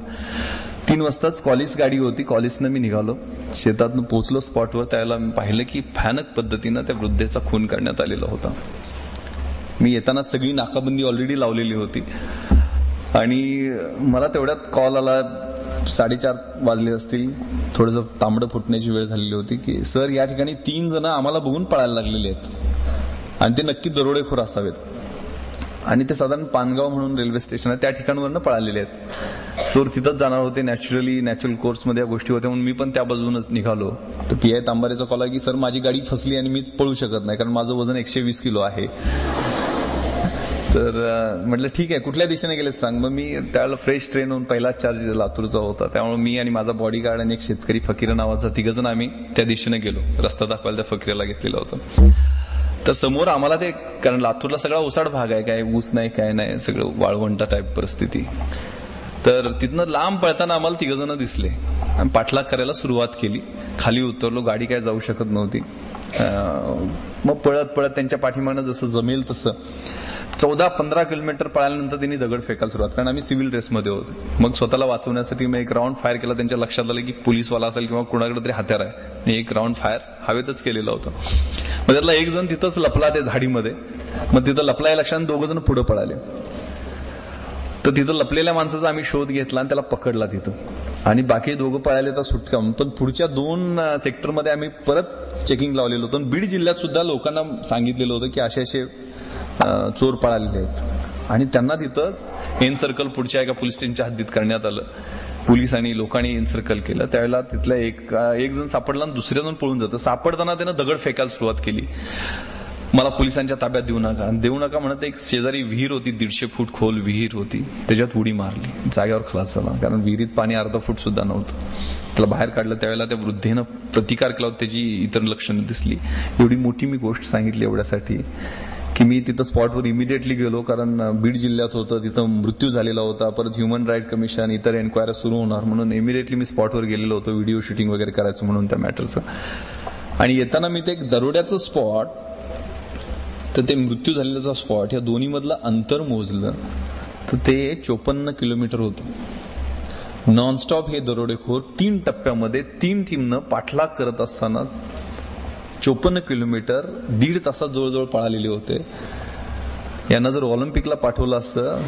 3 वाजताच कॉलेज गाडी होती, कॉलेजनं मी निघालो. शेतातनं पोहोचलो स्पॉटवर. त्यावेळेला मी पाहिलं की भयानक पद्धतीनं त्या वृद्धेचा खून करण्यात आलेला होता. मी येताना सगळी नाकाबंदी ऑलरेडी लावलेली होती आणि मला तेवढ्यात कॉल आला, 4:30 वाजले असतील, थोडंसं तांबडं फुटण्याची वेळ झालेली होती की सर या ठिकाणी 3 जण आम्हाला बघून पळायला लागलेले आहेत आणि ते नक्की दरोडेखोर असावेत आणि ते साधारण पानगाव म्हणून रेल्वे स्टेशन आहे त्या ठिकाणावरनं पळालेले आहेत. चोर तिथंच जाणार होते, नॅचरल कोर्समध्ये या गोष्टी होत्या म्हणून मी पण त्या बाजूनच निघालो. तर PI तांबारेचा कॉल आहे की सर माझी गाडी फसली आणि मी पळू शकत नाही कारण माझं वजन 120 किलो आहे. तर म्हटलं ठीक आहे, कुठल्या दिशेने गेले सांग. मग मी त्यावेळेला फ्रेश ट्रेन होऊन पहिला चार्ज लातूरचा होता, त्यामुळे मी आणि माझा बॉडीगार्ड आणि एक शेतकरी फकीर नावाचा 3 जण आम्ही त्या दिशेने गेलो. रस्ता दाखवायला त्या फकीराला घेतलेला होता. तर समोर आम्हाला ते, कारण लातूरला सगळा ओसाड भाग आहे, काय ऊस नाही काय नाही, सगळं वाळवंटा टाईप परिस्थिती. तर तिथनं लांब पळताना आम्हाला 3 जण दिसले आणि पाठलाग करायला सुरुवात केली. खाली उतरलो, गाडी काय जाऊ शकत नव्हती. मग पळत पळत त्यांच्या पाठीमागनं जसं जमेल तसं 14-15 किलोमीटर पळाल्यानंतर त्यांनी दगड फेकायला सुरुवात, कारण आम्ही सिव्हिल ड्रेसमध्ये होतो. मग स्वतःला वाचवण्यासाठी मी एक राऊंड फायर केला. त्यांच्या लक्षात आलं की पोलीसवाला असेल किंवा कुणाकडे तरी हत्यार आहे. मी एक राऊंड फायर हवेतच केलेला होता. मग त्यातला एक जण तिथंच लपला त्या झाडीमध्ये. मग तिथं लपलाय लक्षात 2 जण पुढे पळाले. तर तिथं लपलेल्या माणसाचा आम्ही शोध घेतला आणि त्याला पकडला तिथं आणि बाकी 2 पळाले तर सुटका. पण पुढच्या 2 सेक्टरमध्ये आम्ही परत चेकिंग लावलेलं होतं. बीड जिल्ह्यात सुद्धा लोकांना सांगितलेलं होतं की असे चोर पळालेले आहेत आणि त्यांना तिथं एनसर्कल पुढच्या एका पोलीस स्टेशनच्या हद्दीत करण्यात आलं. पोलीस आणि लोकांनी एनसर्कल केलं. त्यावेळेला तिथला एक जण सापडला आणि दुसऱ्या जण पळून जातं. सापडताना त्यानं दगड फेकायला सुरुवात केली. मला पोलिसांच्या ताब्यात देऊ नका म्हणत एक शेजारी विहीर होती, 150 फूट खोल विहीर होती, त्याच्यात उडी मारली, जागेवर खलास झाला. कारण विहिरीत पाणी अर्धा फूट सुद्धा नव्हतं. त्याला बाहेर काढलं त्यावेळेला त्या वृद्धेनं प्रतिकार केला होता, त्याची इतर लक्षणं दिसली. एवढी मोठी मी गोष्ट सांगितली एवढ्यासाठी की मी तिथं स्पॉटवर इमिडिएटली गेलो, कारण बीड जिल्ह्यात होतं, तिथं मृत्यू झालेला होता. परत ह्युमन राईट कमिशन इतर एन्क्वायरी सुरू होणार म्हणून इमिडिएटली मी स्पॉटवर गेलेलो होतो, व्हिडिओ शूटिंग वगैरे करायचं म्हणून त्या मॅटरचं. आणि येताना मी ते एक दरोड्याचं स्पॉट तर ते मृत्यू झालेल्याचा स्पॉट या दोन्ही मधलं अंतर मोजलं तर ते 54 किलोमीटर होतं. नॉनस्टॉप हे दरोडेखोर 3 टप्प्यामध्ये 3 टीमनं पाठलाग करत असताना 54 किलोमीटर 1.5 तासात जवळजवळ पळालेले होते. यांना जर ऑलिम्पिकला पाठवलं असतं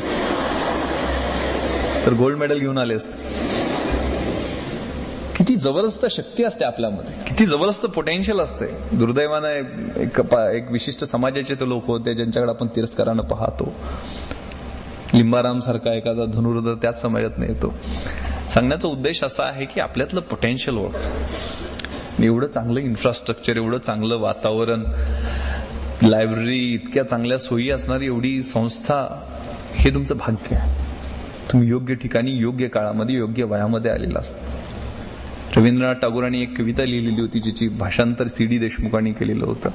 तर गोल्ड मेडल घेऊन आले असते. किती जबरदस्त शक्ती असते आपल्यामध्ये, किती जबरदस्त पोटेन्शियल असते. दुर्दैवानं एक विशिष्ट समाजाचे ते लोक होते ज्यांच्याकडे आपण तिरस्कारानं पाहतो. लिंबाराम सारखा एखादा धनुर्धर त्याच समाजात येतो. सांगण्याचा उद्देश असा आहे की आपल्यातलं पोटेन्शियल ओळख. एवढं चांगलं इन्फ्रास्ट्रक्चर, एवढं चांगलं वातावरण, लायब्ररी, इतक्या चांगल्या सोयी असणारी एवढी संस्था, हे तुमचं भाग्य आहे. तुम्ही योग्य ठिकाणी योग्य काळामध्ये योग्य वयामध्ये आलेला असता. रवींद्रनाथ टागोरांनी एक कविता लिहिलेली होती जिची भाषांतर CD देशमुखांनी केलेलं होतं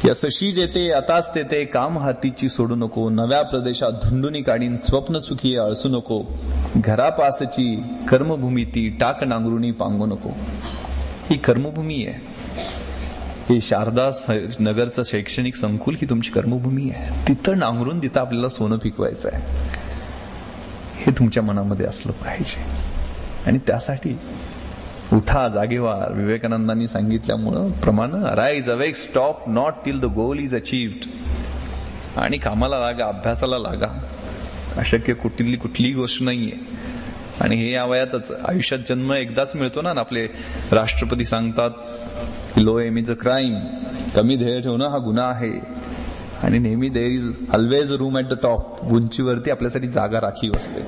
की असशी जेते आताच तेते काम हातीची सोडू नको, नव्या प्रदेशात धुंडुनी काढीन स्वप्न सुखी अळसू नको, घरापासची कर्मभूमी ती टाक नांगरुणी पांगू नको. ही कर्मभूमी आहे. हे शारदा नगरचं शैक्षणिक संकुल ही तुमची कर्मभूमी आहे. तिथं नांगरून तिथं आपल्याला सोनं पिकवायचं आहे. हे तुमच्या मनामध्ये असलं पाहिजे. आणि त्यासाठी उठा, जागे व्हा. विवेकानंदांनी सांगितल्यामुळं प्रमाण rise awake stop not till the goal is achieved. आणि कामाला लागा, अभ्यासाला लागा. अशक्य कुठलीही गोष्ट नाहीये. आणि हे या वयातच आयुष्यात जन्म एकदाच मिळतो ना. आपले राष्ट्रपती सांगतात low M is a crime, कमी ध्येय ठेवणं हा गुन्हा आहे. आणि नेहमी there is always a room at the top. उंचीवरती आपल्यासाठी जागा राखीव असते.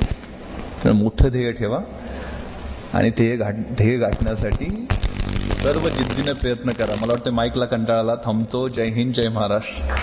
तर मोठं ध्येय ठेवा आणि ध्येय गाठण्यासाठी सर्व जिद्दीने प्रयत्न करा. मला वाटतं माईकला कंटाळाला. थांबतो. जय हिंद, जय महाराष्ट्र.